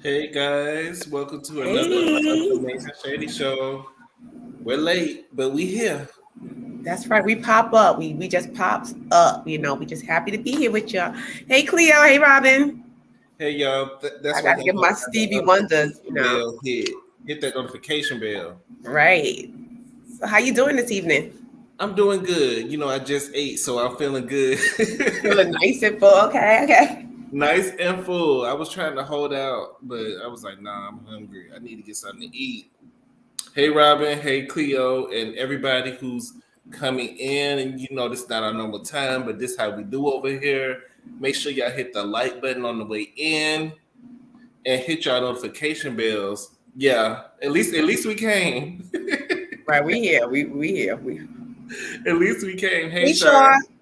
Hey guys, welcome to another episode of Hey, the MASE and SHADY show. We're late, but we here. that's right. We pop up. We just pops up. We just happy to be here with y'all. Hey, Cleo. Hey, Robin. Hey y'all, I that's why got to you get gotta my have that Stevie Wonders. notification bell hit. Hit that notification bell. Right. So, how you doing this evening? I'm doing good. I just ate, so I'm feeling good. Feeling nice and full. Okay. Okay. Nice and full. I was trying to hold out, but I was like, nah, I'm hungry. I need to get something to eat. Hey Robin, hey Cleo, and everybody who's coming in. And this is not our normal time, but this is how we do over here. Make sure y'all hit the like button on the way in and hit y'all notification bells. Yeah, at least we came. Right. We here. We here. At least we came. Hey We Shar. sure.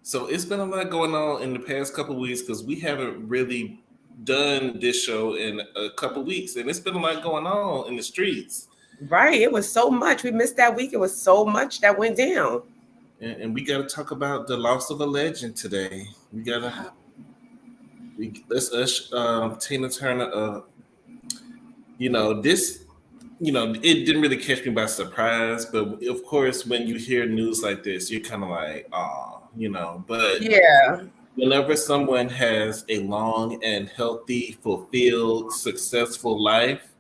So it's been a lot going on in the past couple of weeks because we haven't really done this show in a couple of weeks, and it's been a lot going on in the streets. Right. It was so much. We missed that week. It was so much that went down. And we got to talk about the loss of a legend today. Let's Tina Turner. This. It didn't really catch me by surprise, but of course, when you hear news like this, you're kind of like, oh, But Yeah. whenever someone has a long and healthy, fulfilled, successful life,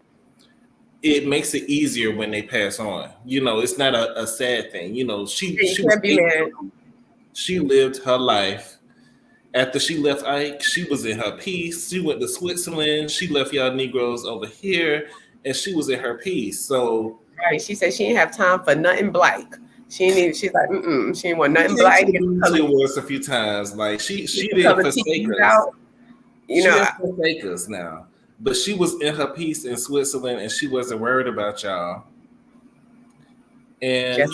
it makes it easier when they pass on. It's not a sad thing. She You was can't be mad. she lived her life. After she left Ike, she was in her peace. She went to Switzerland. She left y'all Negroes over here, and she was in her peace. So Right. She said she didn't have time for nothing black. She's like, she didn't want nothing she black. actually was a few times. Like she didn't forsake us. Out. She didn't forsake us now. But she was in her peace in Switzerland, and she wasn't worried about y'all. And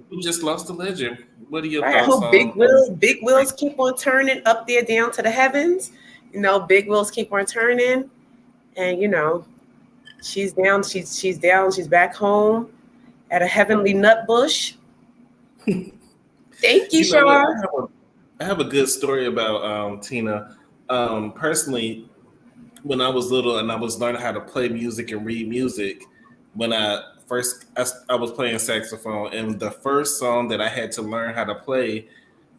we just lost a legend. What are your thoughts I hope on big wheels keep on turning up there down to the heavens. Big wheels keep on turning, and she's down. She's down. She's back home at a heavenly nut bush. Thank you, Shar. I have a good story about Tina. Personally, when I was little and I was learning how to play music and read music, when I was playing saxophone, and the first song that I had to learn how to play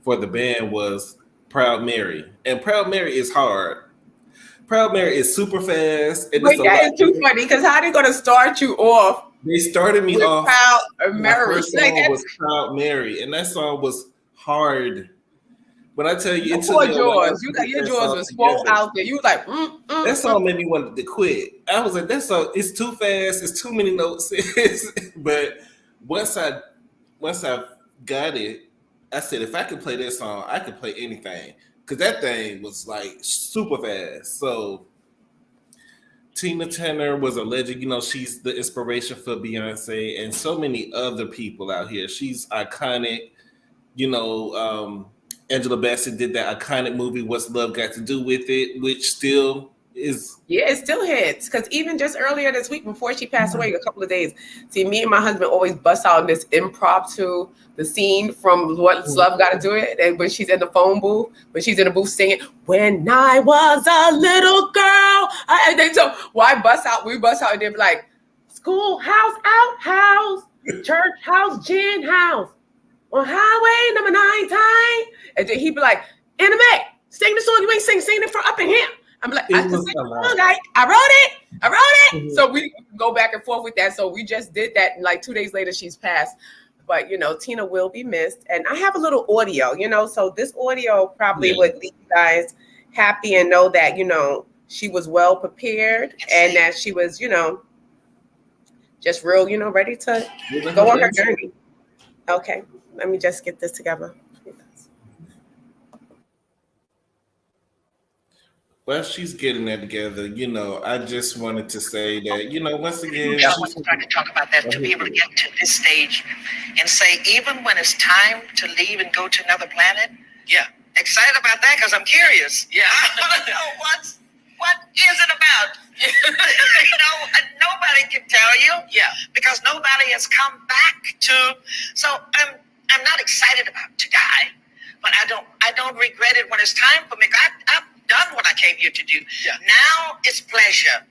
for the band was Proud Mary. And Proud Mary is hard. Proud Mary is super fast. And Wait, that is too funny because how they going to start you off? They started me off. Proud Mary. My first song was Proud Mary, and that song was hard. But I tell you, poor Jaws. Your Jaws was full out there. You was like, that song made me want to quit. I was like, that song, it's too fast. It's too many notes. But once I got it, I said, if I could play that song, I could play anything. Because that thing was like super fast. So Tina Turner was a legend. She's the inspiration for Beyonce and so many other people out here. She's iconic. Angela Bassett did that iconic movie, What's Love Got to Do with It, which still is. Yeah, it still hits. Because even just earlier this week, before she passed away, a couple of days, see, me and my husband always bust out this impromptu, the scene from What's Love Got to Do It, and when she's in the phone booth, when she's in the booth singing, "When I was a little girl," why bust out? We bust out and they're like, "Schoolhouse, outhouse, church house, gin house, on highway number 9. And then he'd be like, "Anime, sing the song you ain't sing it from up in here." I'm like, I wrote it. Mm-hmm. So we go back and forth with that. So we just did that. And like 2 days later, she's passed. But, Tina will be missed. And I have a little audio, so this audio probably would leave you guys happy and know that, she was well prepared and that she was, just real, ready to go on her journey. Okay, let me just get this together. Well, she's getting that together. I just wanted to say that, once again, I was trying to talk about that to be able to get to this stage and say, even when it's time to leave and go to another planet, excited about that because I'm curious. Yeah, I want to know what is it about? Nobody can tell you. Yeah, because nobody has come back to. So I'm not excited about to die, but I don't regret it when it's time for me. I've done what I came here to do. Yeah. Now it's pleasure.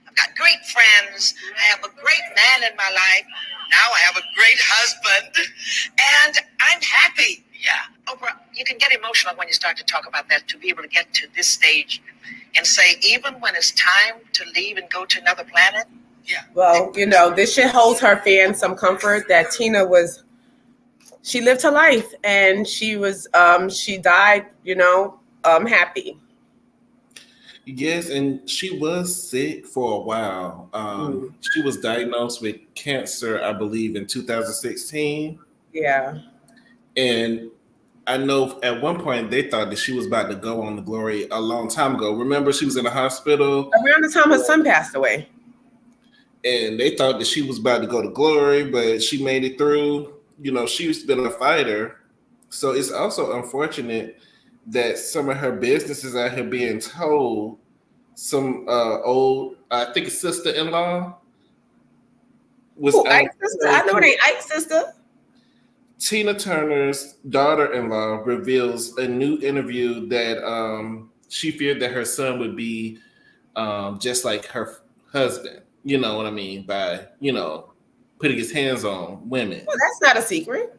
I've got great friends. I have a great man in my life. Now I have a great husband. And I'm happy. Yeah. Oprah, you can get emotional when you start to talk about that, to be able to get to this stage and say, even when it's time to leave and go to another planet. Yeah. Well, you know, this shit holds her fans some comfort that Tina she lived her life and she died, you know, happy. Yes, and she was sick for a while. She was diagnosed with cancer, I believe, in 2016. Yeah. And I know at one point they thought that she was about to go on to glory a long time ago. Remember, she was in the hospital around the time her son passed away. And they thought that she was about to go to glory, but she made it through. You know, she's been a fighter. So it's also unfortunate that some of her businesses out here being told. Some old, I think it's sister-in-law was Ike's sister. I know they Ike's sister. Tina Turner's daughter-in-law reveals a new interview that she feared that her son would be just like her husband. You know what I mean? By, you know, putting his hands on women. Well, that's not a secret.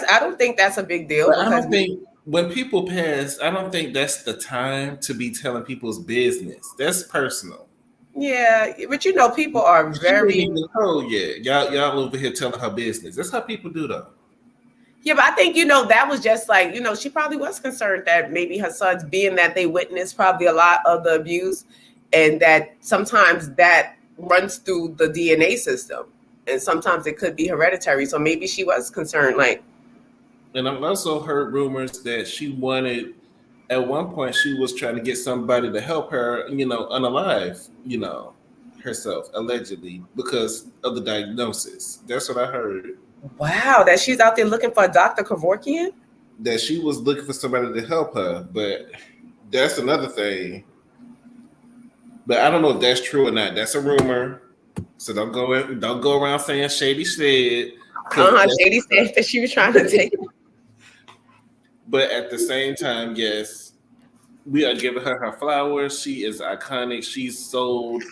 I don't think that's a big deal. I don't think when people pass, I don't think that's the time to be telling people's business. That's personal. Yeah, but you know, people are very. Oh yeah, y'all over here telling her business. That's how people do though. Yeah, but I think, you know, that was just like, you know, she probably was concerned that maybe her sons, being that they witnessed probably a lot of the abuse, and that sometimes that runs through the DNA system, and sometimes it could be hereditary. So maybe she was concerned, like. And I've also heard rumors that she wanted, at one point, she was trying to get somebody to help her, you know, unalive, you know, herself, allegedly, because of the diagnosis. That's what I heard. Wow, that she's out there looking for a Dr. Kevorkian? That she was looking for somebody to help her, but that's another thing. But I don't know if that's true or not. That's a rumor. So don't go around saying Shady said. Shady said that she was trying to take it. But at the same time, yes, we are giving her flowers. She is iconic. She's sold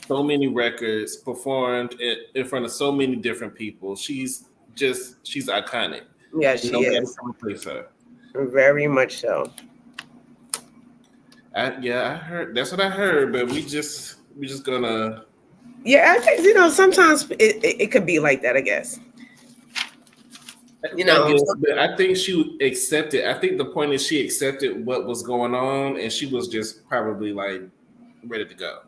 so many records, performed in front of so many different people. She's iconic. Yeah, she is. Replace her. Very much so. I heard. That's what I heard. But we just gonna. Yeah, I think, you know, sometimes it could be like that, I guess. You know, but I think she accepted. I think the point is she accepted what was going on, and she was just probably like ready to go.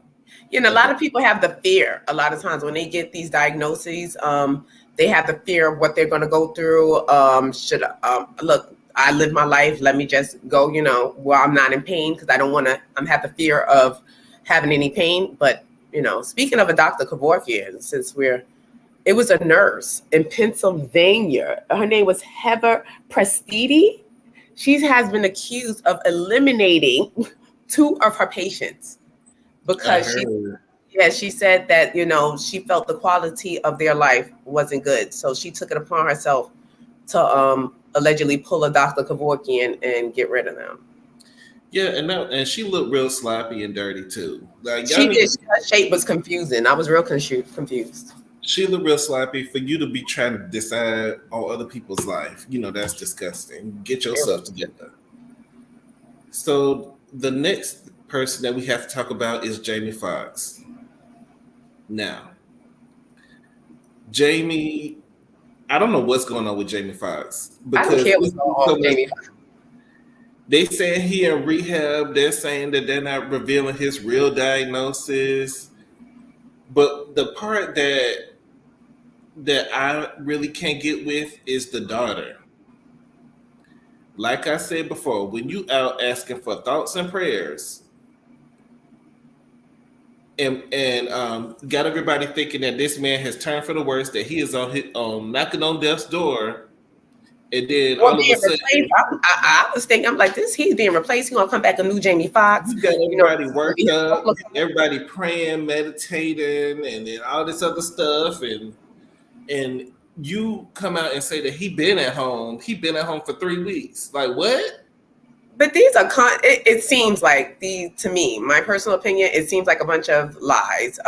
You know, a lot of people have the fear. A lot of times when they get these diagnoses, they have the fear of what they're going to go through. Look, I live my life. Let me just go, you know, while I'm not in pain, because I don't want to. Have the fear of having any pain. But, you know, speaking of a Dr. Kevorkian, it was a nurse in Pennsylvania. Her name was Heather Prestiti. She has been accused of eliminating 2 of her patients because she said that, you know, she felt the quality of their life wasn't good. So she took it upon herself to allegedly pull a Dr. Kevorkian and get rid of them. Yeah, and she looked real sloppy and dirty too. Like she did. Her shape was confusing. I was real confused. She looked real sloppy. For you to be trying to decide on other people's life, you know, that's disgusting. Get yourself together. So the next person that we have to talk about is Jamie Foxx. Now, Jamie, I don't know what's going on with Jamie Foxx. I don't care what's going on with Jamie Foxx. They saying he in rehab. They're saying that they're not revealing his real diagnosis. But the part that I really can't get with is the daughter. Like I said before, when you out asking for thoughts and prayers and got everybody thinking that this man has turned for the worse, that he is on knocking on death's door, and then all of a sudden, I was thinking, I'm like, he's being replaced. He's gonna come back a new Jamie Foxx. You got everybody worked up, everybody praying, meditating, and then all this other stuff, and you come out and say that he been at home for 3 weeks. Like what? But these are it seems like to me, my personal opinion, it seems like a bunch of lies.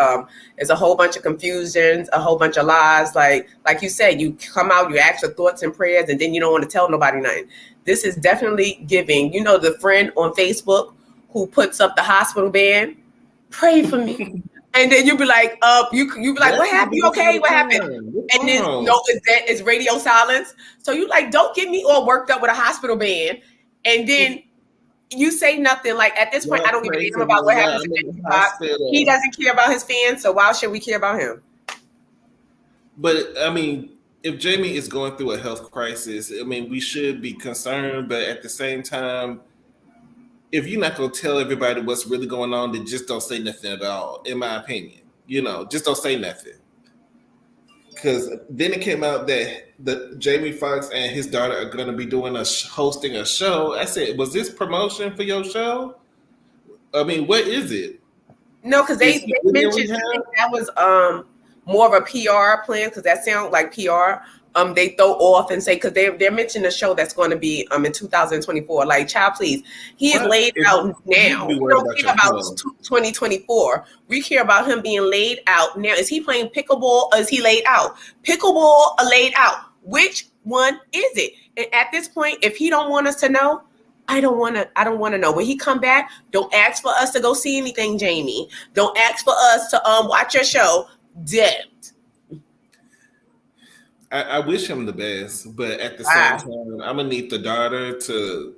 It's a whole bunch of confusions, a whole bunch of lies. Like you said, you come out, you ask for thoughts and prayers, and then you don't want to tell nobody nothing. This is definitely giving. You know, the friend on Facebook who puts up the hospital band, pray for me. And then you be like, you be like, what happened? You okay? What happened? And then it's radio silence. So you like, don't get me all worked up with a hospital band. And then you say nothing. Like at this point, I don't give a damn about what happens in the hospital. He doesn't care about his fans, so why should we care about him? But I mean, if Jamie is going through a health crisis, I mean, we should be concerned. But at the same time, if you're not gonna tell everybody what's really going on, then just don't say nothing at all. In my opinion, just don't say nothing. Because then it came out that Jamie Foxx and his daughter are going to be hosting a show. I said, was this promotion for your show? I mean, what is it? No, because they mentioned that was more of a PR plan, because that sounds like PR. They throw off and say, because they're mentioning a show that's going to be in 2024. Like, child, please. He is laid out now. We don't care about 2024. We care about him being laid out now. Is he playing pickleball or is he laid out? Pickleball or laid out? Which one is it? And at this point, if he don't want us to know, I don't want to know. When he come back, don't ask for us to go see anything, Jamie. Don't ask for us to watch your show. Dead. I wish him the best, but at the same time, I'm gonna need the daughter to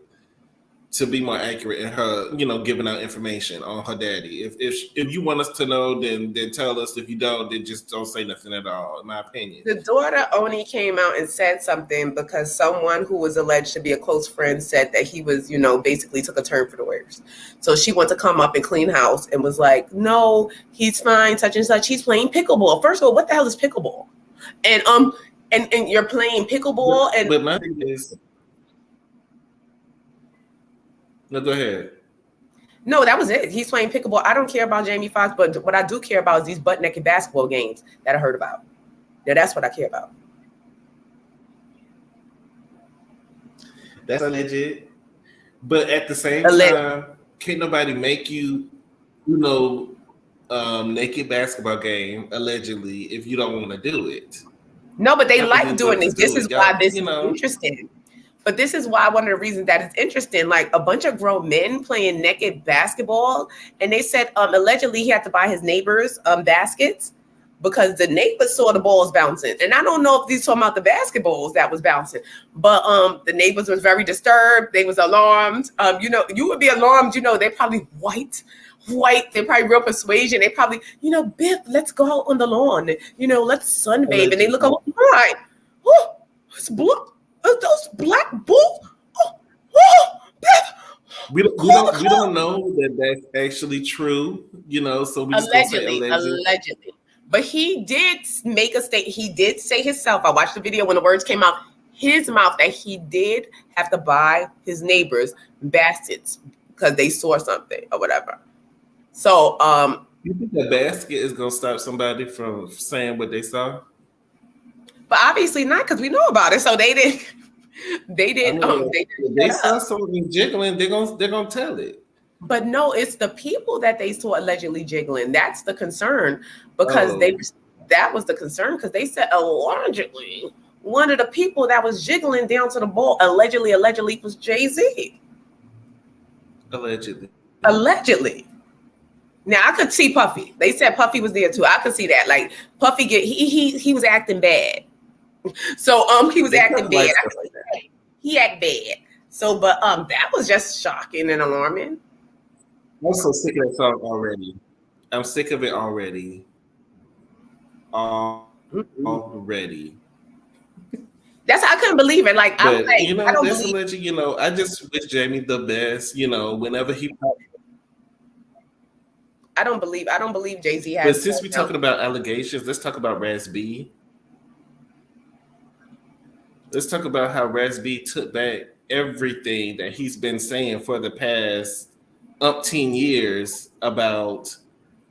be more accurate in her, giving out information on her daddy. If you want us to know, then tell us. If you don't, then just don't say nothing at all. In my opinion, the daughter only came out and said something because someone who was alleged to be a close friend said that he was, basically took a turn for the worse. So she wanted to come up and clean house and was like, "No, he's fine, such and such. He's playing pickleball." First of all, what the hell is pickleball? And you're playing pickleball. But my thing is, no, go ahead. No, that was it. He's playing pickleball. I don't care about Jamie Foxx, but what I do care about is these butt naked basketball games that I heard about. Yeah, that's what I care about. That's alleged. But at the same time, can't nobody make you, naked basketball game allegedly if you don't want to do it. No, but they like doing this. This is why this is interesting. But this is why one of the reasons that it's interesting, like a bunch of grown men playing naked basketball, and they said allegedly he had to buy his neighbors baskets because the neighbors saw the balls bouncing. And I don't know if these talking about the basketballs that was bouncing, but the neighbors was very disturbed. They was alarmed. You would be alarmed. They probably white. They're probably real persuasion. They probably, Biff, let's go out on the lawn. Let's sunbathe. And they look over, right? Oh, it's blue. Those black bulls. Biff. We don't know that that's actually true. So we just allegedly. But he did make a statement. He did say himself. I watched the video when the words came out his mouth that he did have to buy his neighbors baskets because they saw something or whatever. So, you think the basket is gonna stop somebody from saying what they saw? But obviously not, because we know about it. So they didn't. They saw something jiggling. They're gonna tell it. But no, it's the people that they saw allegedly jiggling. That's the concern, because that was the concern, because they said allegedly one of the people that was jiggling down to the ball allegedly was Jay-Z. Allegedly. Now I could see Puffy. They said Puffy was there too. I could see that. Like Puffy he was acting bad. So he was acting bad. He acted bad. So but that was just shocking and alarming. I'm so sick of that song already. I'm sick of it already. Already. That's how I couldn't believe it. Like, but, I don't that's believe. alleged, I just wish Jamie the best. Whenever he. I don't believe Jay-Z has. But since we're talking about allegations, let's talk about razb. Let's talk about how razb took back everything that he's been saying for the past umpteen years about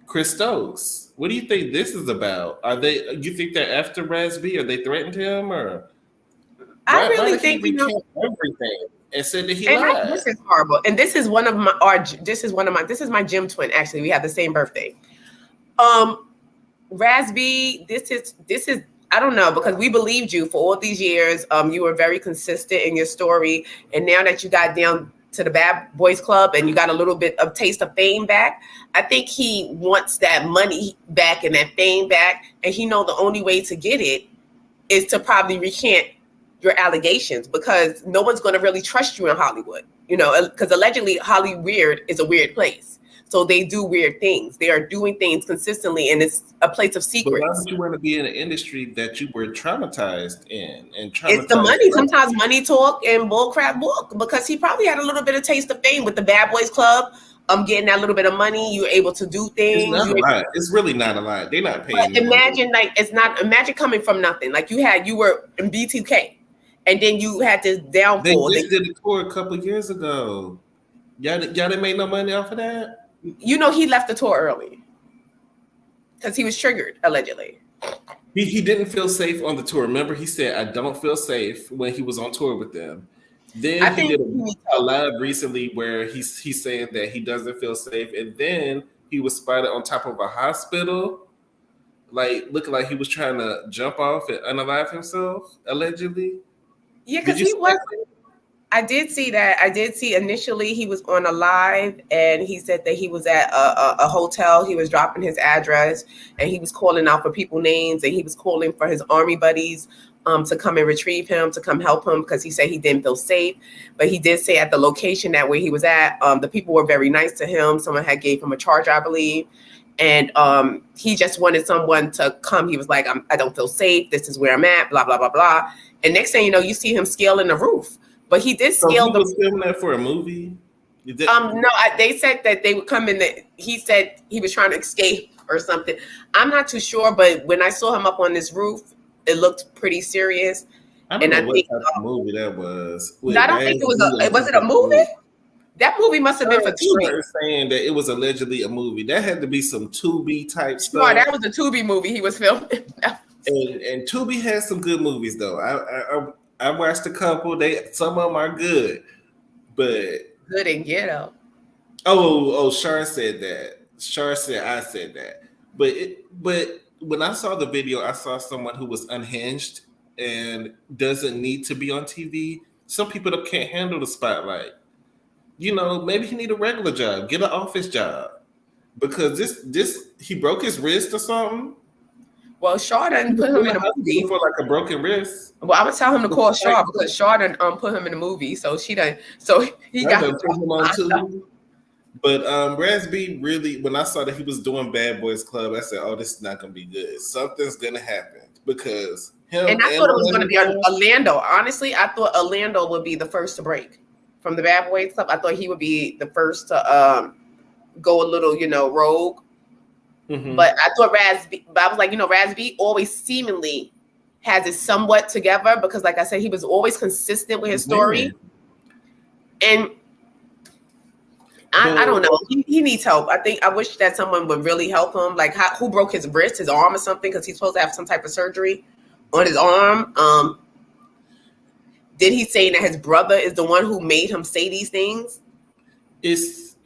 Chris Stokes. What do you think this is about? You think they're after razb, or they threatened him, or? I really think everything. and said that he And lied. this is horrible. And this is this is my gym twin. Actually, we have the same birthday. Razb, this is I don't know, because we believed you for all these years. You were very consistent in your story, and now that you got down to the Bad Boys Club and you got a little bit of taste of fame back, I think he wants that money back and that fame back, and he know the only way to get it is to probably recant your allegations, because no one's going to really trust you in Hollywood, you know, because allegedly Hollywood is a weird place. So they do weird things. They are doing things consistently, and it's a place of secrets. But why would you want to be in an industry that you were traumatized in? It's the money. Sometimes money talk and bullcrap walk, because he probably had a little bit of taste of fame with the Bad Boys Club. Getting that little bit of money, you're able to do things. It's not a lie. It's really not a lie. They're not paying. But imagine, like, it's not. Imagine coming from nothing. Like you were in B2K, and then you had this downfall. They just did a tour a couple years ago. Y'all didn't make no money off of that. You know, he left the tour early because he was triggered, allegedly. He didn't feel safe on the tour. Remember, he said, "I don't feel safe" when he was on tour with them. Then he did a live recently where he's saying that he doesn't feel safe, and then he was spotted on top of a hospital, like looking like he was trying to jump off and unalive himself, allegedly. Yeah, because he wasn't. I did see that. I did see initially he was on a live, and he said that he was at a hotel. He was dropping his address, and he was calling out for people names, and he was calling for his army buddies to come and retrieve him, to come help him, because he said he didn't feel safe. But he did say at the location that where he was at, the people were very nice to him. Someone had gave him a charger, I believe. And he just wanted someone to come. He was like, I don't feel safe. This is where I'm at, blah, blah, blah, blah. And next thing you know, you see him scaling the roof. But he did scale the. Was filming that for a movie? No, they said that they would come in. He said he was trying to escape or something. I'm not too sure, but when I saw him up on this roof, it looked pretty serious. I don't know what type of movie that was. I don't think it was was it a movie? That movie must have been for Tubi. Saying that it was allegedly a movie. That had to be some Tubi type stuff. No, that was a Tubi movie he was filming. and Tubi has some good movies though. I watched a couple. Some of them are good, but good and ghetto. Oh, Shar said that. Shar said I said that. But when I saw the video, I saw someone who was unhinged and doesn't need to be on TV. Some people can't handle the spotlight. You know, maybe he need a regular job, get an office job, because this he broke his wrist or something. Well, Shaw didn't put him in a movie for like a broken wrist. Well, I would tell him to call Shaw, because Shaw didn't put him in a movie, so she done. So he got him on too. But Razb really, when I saw that he was doing Bad Boys Club, I said, "Oh, this is not gonna be good. Something's gonna happen," because him. And I thought it was gonna be Orlando. Honestly, I thought Orlando would be the first to break from the Bad Boys Club. I thought he would be the first to go a little, rogue. Mm-hmm. But I thought I was like, Razb always seemingly has it somewhat together, because, like I said, he was always consistent with his story. And I don't know. He needs help. I wish that someone would really help him. Like, who broke his wrist, his arm or something, because he's supposed to have some type of surgery on his arm. Did he say that his brother is the one who made him say these things? It's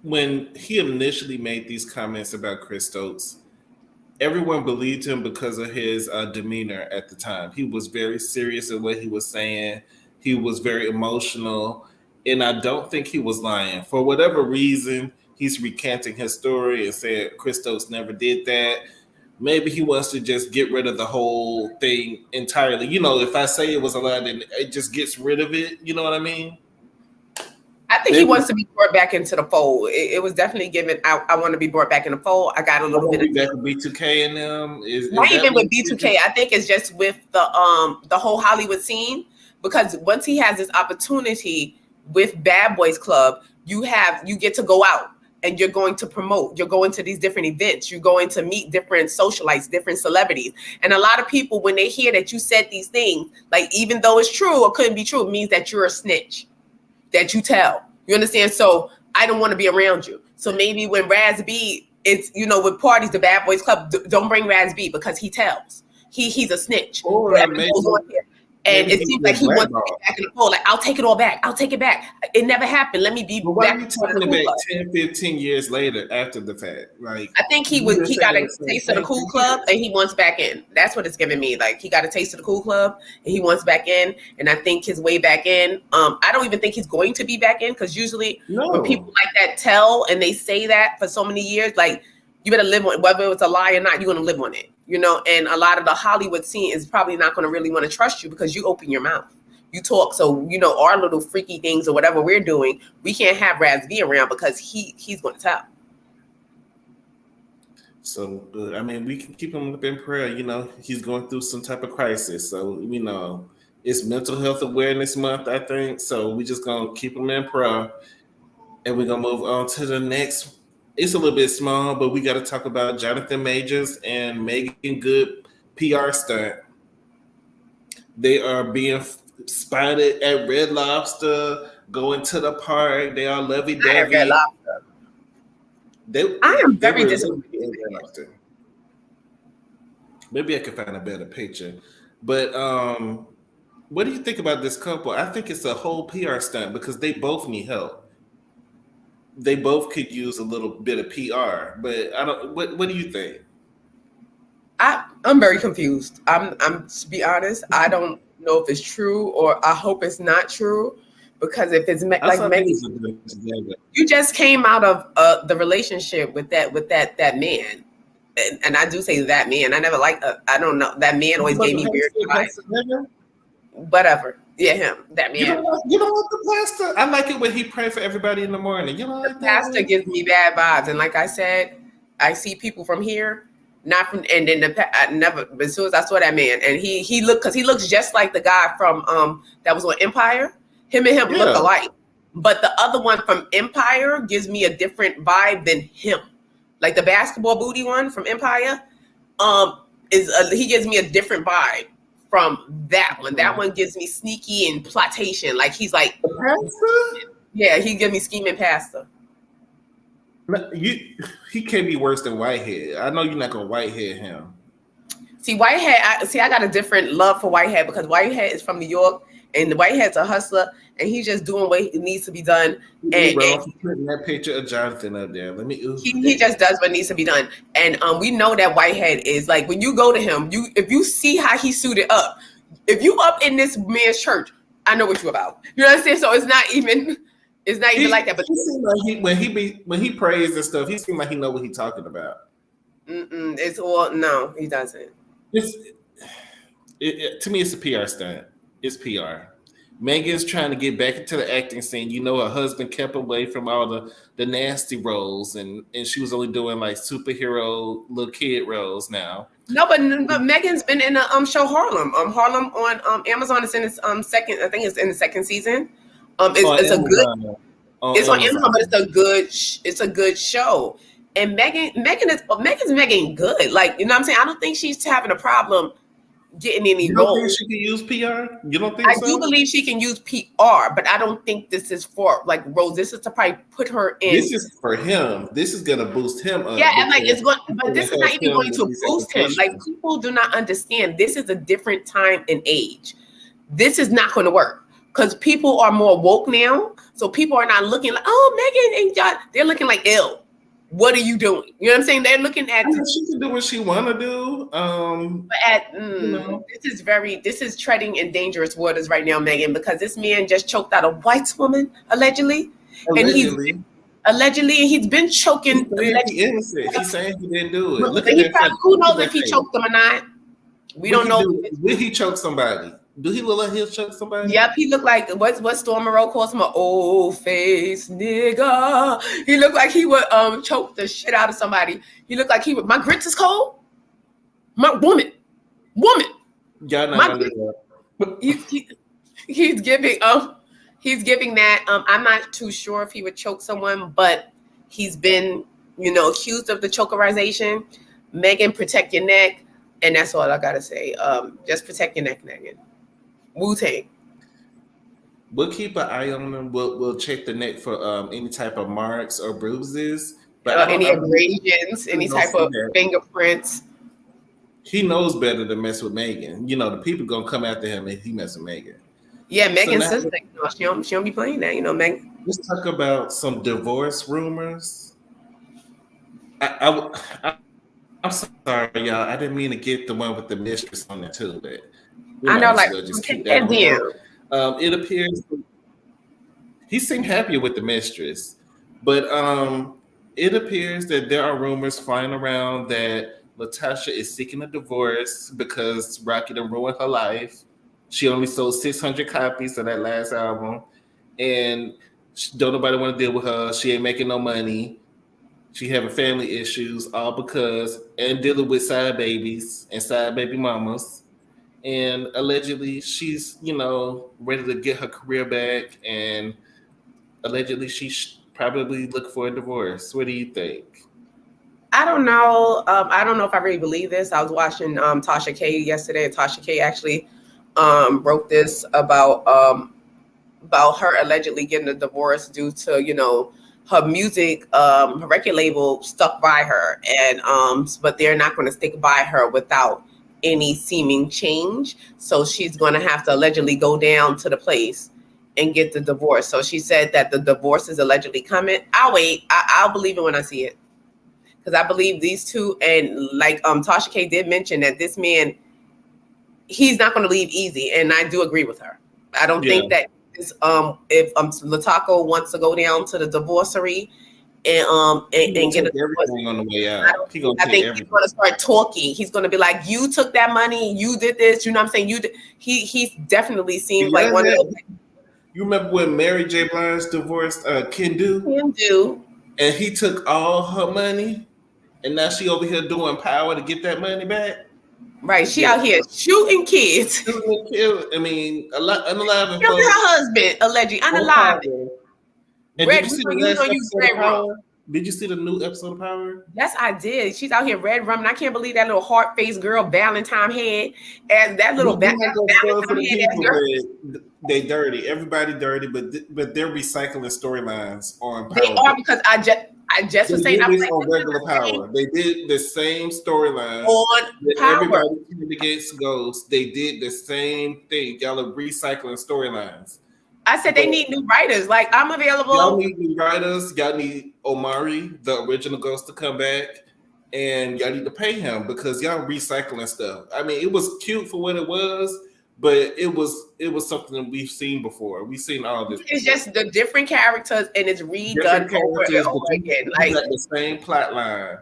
when he initially made these comments about Chris Stokes, everyone believed him because of his demeanor at the time. He was very serious in what he was saying. He was very emotional. And I don't think he was lying. For whatever reason, he's recanting his story and saying Chris Stokes never did that. Maybe he wants to just get rid of the whole thing entirely. If I say it was a lie, then it just gets rid of it. You know what I mean? I think he wants to be brought back into the fold. It was definitely given. I want to be brought back in the fold. I got a little bit of back with B2K and them. Not even with B2K. I think it's just with the whole Hollywood scene, because once he has this opportunity with Bad Boys Club, you get to go out and you're going to promote. You're going to these different events. You're going to meet different socialites, different celebrities. And a lot of people, when they hear that you said these things, like, even though it's true or couldn't be true, it means that you're a snitch, that you tell. You understand? So I don't want to be around you. So maybe when Razb, it's, with parties, the Bad Boys Club, don't bring Razb because he tells. He's a snitch. Or maybe And it seems like he wants to get back in the fold. Like, I'll take it all back. I'll take it back. It never happened. Let me be but why back. Are you taking it back 10, 15 years later after the fact? Like, I think he got a taste of the cool club and he wants back in. That's what it's giving me. Like, he got a taste of the cool club and he wants back in. And I think his way back in, I don't even think he's going to be back in, because usually when people like that tell and they say that for so many years, like, you better live on it. Whether it's a lie or not, you're going to live on it. You know, and a lot of the Hollywood scene is probably not going to really want to trust you because you open your mouth. You talk. So, you know, our little freaky things or whatever we're doing, we can't have razb around because he's going to tell. So, I mean, we can keep him up in prayer. You know, he's going through some type of crisis. So, you know, it's Mental Health Awareness Month, I think. So we just going to keep him in prayer. And we're going to move on to the next. It's a little bit small, but we got to talk about Jonathan Majors and Megan Good PR stunt. They are being spotted at Red Lobster, going to the park. They are lovey-dovey. Red Lobster. I am very disappointed. Maybe I can find a better picture. But what do you think about this couple? I think it's a whole PR stunt because they both need help. They both could use a little bit of PR, but I don't. What do you think? I'm very confused. I'm to be honest, I don't know if it's true, or I hope it's not true, because if it's like maybe you just came out of the relationship with that man, and I do say that man. I never liked. I don't know. That man always gave me weird vibes. Whatever. Yeah, him. That man. You don't like the pastor? I like it when he pray for everybody in the morning. You know, the pastor gives me bad vibes, and like I said, I see people from here, not from, and then I never. But as soon as I saw that man, and he looks just like the guy from that was on Empire. Him and him look alike, but the other one from Empire gives me a different vibe than him. Like the basketball booty one from Empire, he gives me a different vibe from that one. That one gives me sneaky and plotation. Like he's like, yeah, he gives me scheming pastor. He can't be worse than Whitehead. I know you're not gonna Whitehead him. See, Whitehead. I got a different love for Whitehead because Whitehead is from New York, and Whitehead's a hustler, and he's just doing what needs to be done. And putting that picture of Jonathan up there. Let me. He just does what needs to be done, and we know that Whitehead is like, when you go to him, if you see how he suited up, if you up in this man's church, I know what you about. You know what I'm saying? So it's not even like that. But he seems like when he prays and stuff, he seems like he know what he's talking about. It's all no, he doesn't. To me, it's a PR stunt. It's PR. Megan's trying to get back into the acting scene. You know, her husband kept away from all the nasty roles, and she was only doing like superhero little kid roles now. No, but Megan's been in the show Harlem. Harlem on Amazon. It's in its second. I think it's in the second season. It's on Amazon, but it's a good show. And Megan's good. Like, you know what I'm saying? I don't think she's having a problem getting any roles. You don't think she can use PR? You don't think so? I do believe she can use PR, but I don't think this is for like roles. This is to probably put her in. This is for him. This is gonna boost him up. Yeah, and like it's going, but this is not even going to boost him. Like, people do not understand. This is a different time and age. This is not going to work because people are more woke now. So people are not looking like, oh, Megan and John. They're looking like, ill. What are you doing? You know what I'm saying? They're looking at. She can do what she want to do. This is treading in dangerous waters right now, Megan, because this man just choked out a white woman allegedly. And he's been choking. He's saying he didn't do it. Who knows if he choked them or not? We don't know. Did he choke somebody? Do he look like he'll choke somebody? Yep, he looked like what Storm Monroe calls him, an old face nigga. He looked like he would choke the shit out of somebody. He looked like he would. My grits is cold. My woman. Y'all not gonna he's giving that. I'm not too sure if he would choke someone, but he's been, accused of the chokerization. Megan, protect your neck, and that's all I gotta say. Just protect your neck, Megan. Wu-Tang. We'll keep an eye on them. We'll check the neck for any type of marks or bruises. But any abrasions, any type of fingerprints. he knows better than mess with Megan. You know, the people gonna come after him if he mess with Megan. Yeah, Megan's sister. You know, she don't be playing that. You know, Megan. Let's talk about some divorce rumors. I'm sorry, y'all. I didn't mean to get the one with the mistress on there too, but I know, like, just keep that on. It appears he seemed happier with the mistress, but it appears that there are rumors flying around that Latasha is seeking a divorce because Rocky done ruined her life. She only sold 600 copies of that last album, and don't nobody want to deal with her. She ain't making no money. She having family issues, all because and dealing with side babies and side baby mamas. And allegedly, she's ready to get her career back, and allegedly, she's probably looking for a divorce. What do you think? I don't know. I don't know if I really believe this. I was watching Tasha K yesterday. Tasha K actually wrote this about her allegedly getting a divorce due to her music, her record label stuck by her, and but they're not going to stick by her without any seeming change. So she's going to have to allegedly go down to the place and get the divorce. So she said that the divorce is allegedly coming. I'll wait. I'll believe it when I see it, because I believe these two. And like Tasha K did mention that this man, he's not going to leave easy, and I do agree with her. I don't think that this, if Lataco wants to go down to the divorcery and get everything on the way out. I think he's going to start talking. He's going to be like, "You took that money. You did this." You know what I'm saying? He definitely seems like one of those. You remember when Mary J. Blige divorced Kendu? Kendu. And he took all her money, and now she over here doing power to get that money back. Right, she out here shooting kids. I mean, unalive. Killed her husband, allegedly unalive. Did you see the new episode of Power? Yes, I did. She's out here red rum, and I can't believe that little heart-faced girl Valentine head, and that little Valentine head. They dirty. Everybody dirty, but they're recycling storylines on Power. They are, because I just was saying, on regular Power. They did the same storyline on Power. Everybody turned against Ghosts. They did the same thing. Y'all are recycling storylines. I said they need new writers. Like, I'm available. Y'all need new writers. Y'all need Omari, the original Ghost, to come back, and y'all need to pay him because y'all recycling stuff. I mean, it was cute for what it was, but it was something that we've seen before. We've seen all this. It's just the different characters, and it's redone over and over again. Like the same plot line.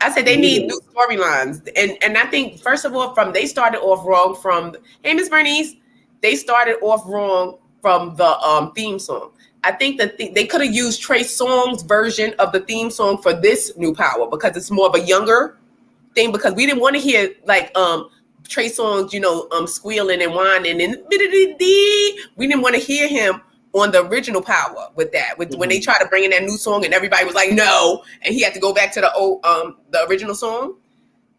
I said they need new storylines, and I think first of all, they started off wrong from. Hey, Miss Bernice, they started off wrong from the theme song. I think that they could have used Trey Songz's version of the theme song for this new Power, because it's more of a younger thing, because we didn't want to hear like Trey Songz, squealing and whining and we didn't want to hear him on the original Power with that. When they tried to bring in that new song and everybody was like, no, and he had to go back to the old the original song.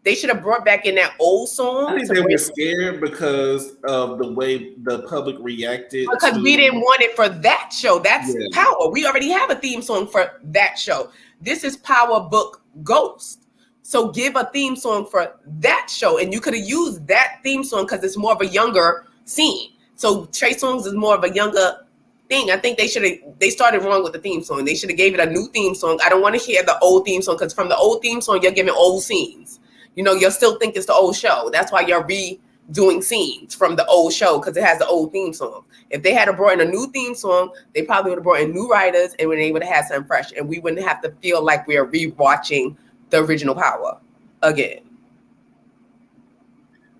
They should have brought back in that old song. I think they were scared because of the way the public reacted. Because we didn't want it for that show. That's Power. We already have a theme song for that show. This is Power Book Ghost. So give a theme song for that show. And you could have used that theme song because it's more of a younger scene. So Trey Songz is more of a younger thing. I think they started wrong with the theme song. They should have gave it a new theme song. I don't want to hear the old theme song, because from the old theme song, you're giving old scenes. You'll still think it's the old show. That's why you're redoing scenes from the old show, because it has the old theme song. If they had brought in a new theme song, they probably would have brought in new writers, and when they would have had something fresh, and we wouldn't have to feel like we are rewatching the original Power again.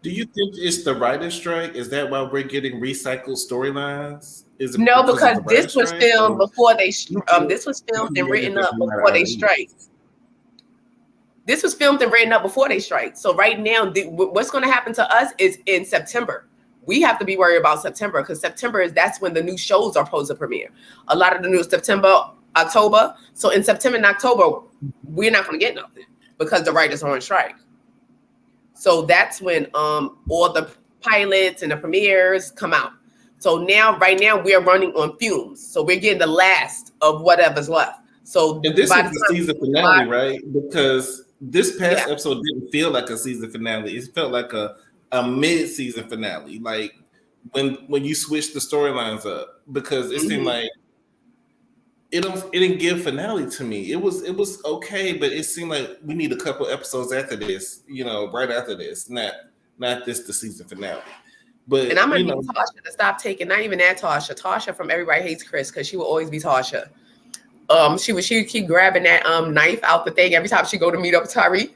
Do you think it's the writer's strike? Is that why we're getting recycled storylines? No, because this was filmed before they. This was filmed and written up before they strike. This was filmed and written up before they strike. So right now, what's going to happen to us is in September. We have to be worried about September, because that's when the new shows are supposed to premiere. A lot of the new September, October. So in September and October, we're not going to get nothing because the writers are on strike. So that's when all the pilots and the premieres come out. So right now we're running on fumes. So we're getting the last of whatever's left. So and this is the season finale, right? Because this past episode didn't feel like a season finale. It felt like a mid-season finale. Like when you switch the storylines up, because it seemed like it didn't give finale to me. It was okay, but it seemed like we need a couple episodes after this, right after this, not this the season finale. But and I'm gonna need Tasha to stop taking, not even that Tasha from Everybody Hates Chris, because she will always be Tasha. She would keep grabbing that knife out the thing every time she go to meet up with Tyreek.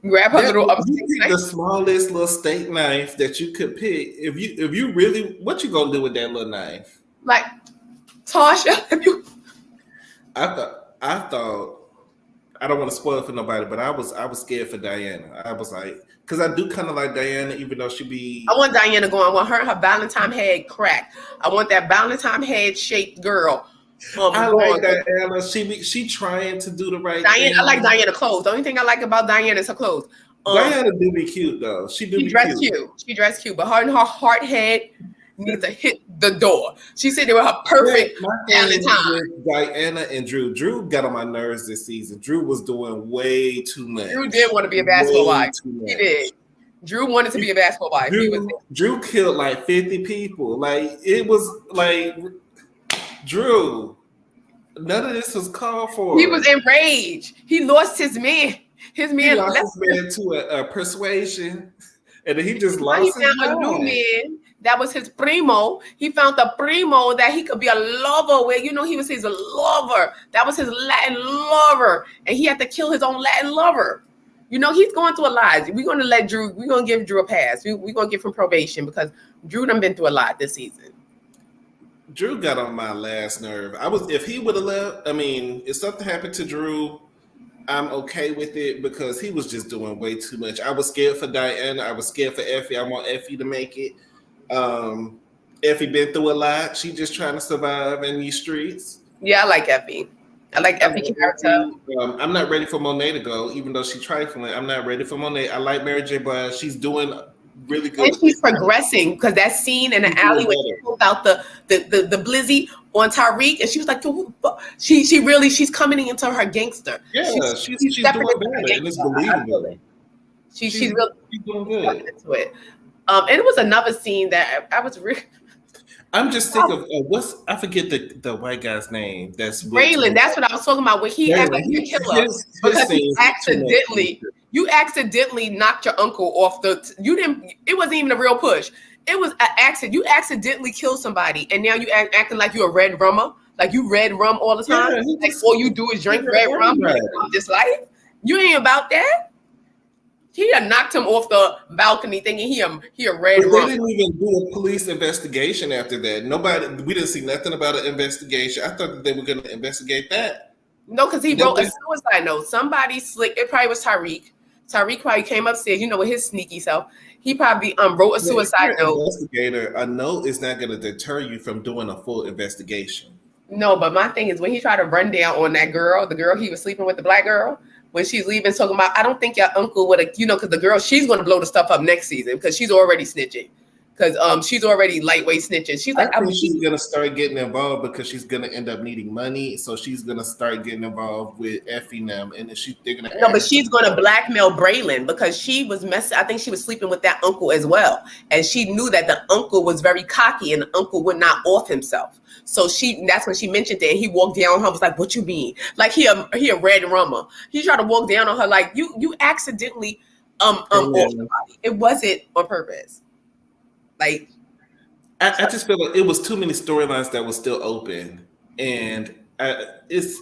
Grab her little the smallest little steak knife that you could pick. If you really, what you gonna do with that little knife? Like Tasha, I thought I don't want to spoil it for nobody, but I was scared for Diana. I was like, because I do kind of like Diana, even though she be. I want Diana going. I want her Valentine head cracked. I want that Valentine head shaped girl. I like Diana. She trying to do the right thing. I like Diana clothes. The only thing I like about Diana is her clothes. Diana do be cute though. She dressed cute. She dressed cute, but her and her heart head needs to hit the door. She said they were her perfect Valentine. Diana and Drew. Drew got on my nerves this season. Drew was doing way too much. Drew did want to be a basketball wife. He did. Drew wanted to be a basketball wife. Drew killed like 50 people. Like it was like Drew. None of this was called for. He was enraged. He lost his man. His man lost his man to a persuasion, and then he just lost. He found a new man that was his primo. He found the primo that he could be a lover with. He was his lover. That was his Latin lover, and he had to kill his own Latin lover. He's going through a lot. We're going to let Drew. We're going to give Drew a pass. We're going to give him probation because Drew done been through a lot this season. Drew got on my last nerve. If he would have left, if something happened to Drew, I'm okay with it because he was just doing way too much. I was scared for Diana. I was scared for Effie. I want Effie to make it. Effie been through a lot. She just trying to survive in these streets. Yeah, I like Effie. I like Effie character. I'm not ready for Monet to go, even though she's trifling. I'm not ready for Monet. I like Mary J. Blige. She's doing really good. And she's progressing because that scene in the alley when she pulled out the blizzy on Tyreek, and she was like, she's coming into her gangster. Yeah, she's doing better, and it's believable. She's really doing good into it. And it was another scene that I was really. I'm just sick of I forget the white guy's name. That's Raylan. That's what I was talking about. When he acted like a killer because he you accidentally knocked your uncle off it wasn't even a real push. It was an accident. You accidentally killed somebody, and now you acting like you're a red rummer. Like you red rum all the time. Like all you do is drink red rum this life. You ain't about that. He had knocked him off the balcony thinking he a red rum. They didn't even do a police investigation after that. We didn't see nothing about an investigation. I thought that they were going to investigate that. No, because he wrote a suicide note. Somebody slick. It probably was Tyreek. Tyreek probably came upstairs, with his sneaky self. He probably wrote a suicide note. Investigator, a note is not going to deter you from doing a full investigation. No, but my thing is when he tried to run down on that girl, the girl he was sleeping with, the black girl, when she's leaving, talking about, I don't think your uncle would have, because the girl, she's going to blow the stuff up next season because she's already snitching. Because she's already lightweight snitching. She's like, I think she's gonna start getting involved because she's gonna end up needing money. So she's gonna start getting involved with Effie and them, and then they're gonna. No, but she's gonna blackmail Braylon because she was messing. I think she was sleeping with that uncle as well, and she knew that the uncle was very cocky, and the uncle would not off himself. So that's when she mentioned it, and he walked down on her. Was like, "What you mean? Like he a red rummer?" He tried to walk down on her like you accidentally off somebody. It wasn't on purpose. Like, I just feel like it was too many storylines that were still open, and it's.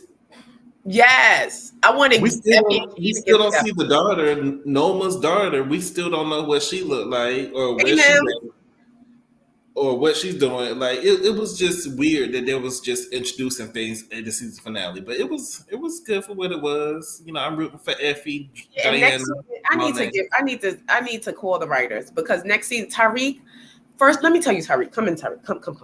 Yes, I want to. We still don't see the daughter, Noma's daughter. We still don't know what she looked like or what she's doing. Like it was just weird that there was just introducing things in the season finale, but it was good for what it was. I'm rooting for Effie. Yeah, Diana, I need to call the writers because next season Tyreek. First, let me tell you, Tyreek. Come in, Tyreek. Come.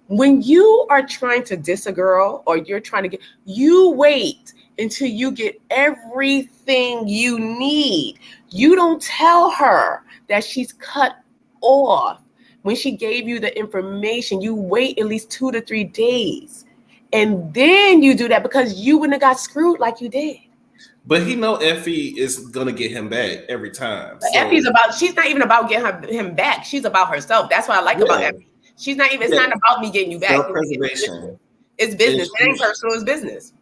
When you are trying to diss a girl or you're trying to you wait until you get everything you need. You don't tell her that she's cut off. When she gave you the information, you wait at least 2 to 3 days. And then you do that because you wouldn't have got screwed like you did. But he know Effie is gonna get him back every time. So, Effie's she's not even about getting him back. She's about herself. That's what I like about Effie. She's not even, it's not about me getting you back. Self-preservation. It's business. It ain't personal, it's business.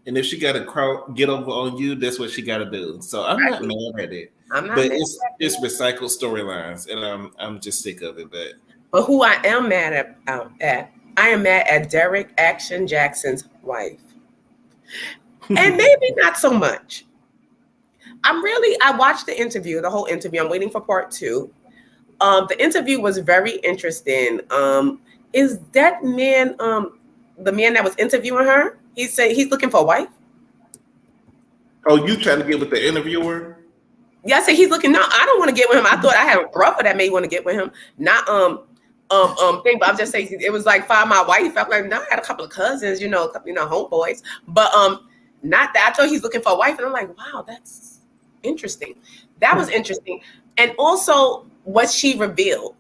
And if she got to get over on you, that's what she got to do. So I'm not mad at it. I'm not but mad it's recycled storylines, and I'm just sick of it. But who I am mad at, I am mad at Derek Action Jackson's wife. And maybe not so much. I watched the interview, the whole interview. I'm waiting for part 2. The interview was very interesting. Is that man, the man that was interviewing her, he said he's looking for a wife? Oh, you trying to get with the interviewer? Yeah, I said he's looking. No, I don't want to get with him. I thought I had a brother that may want to get with him. Not thing, but I'm just saying it was like find my wife. I'm like, no, I had a couple of cousins, homeboys. But not that. I thought he's looking for a wife, and I'm like, wow, that's interesting. That was interesting. And also what she revealed.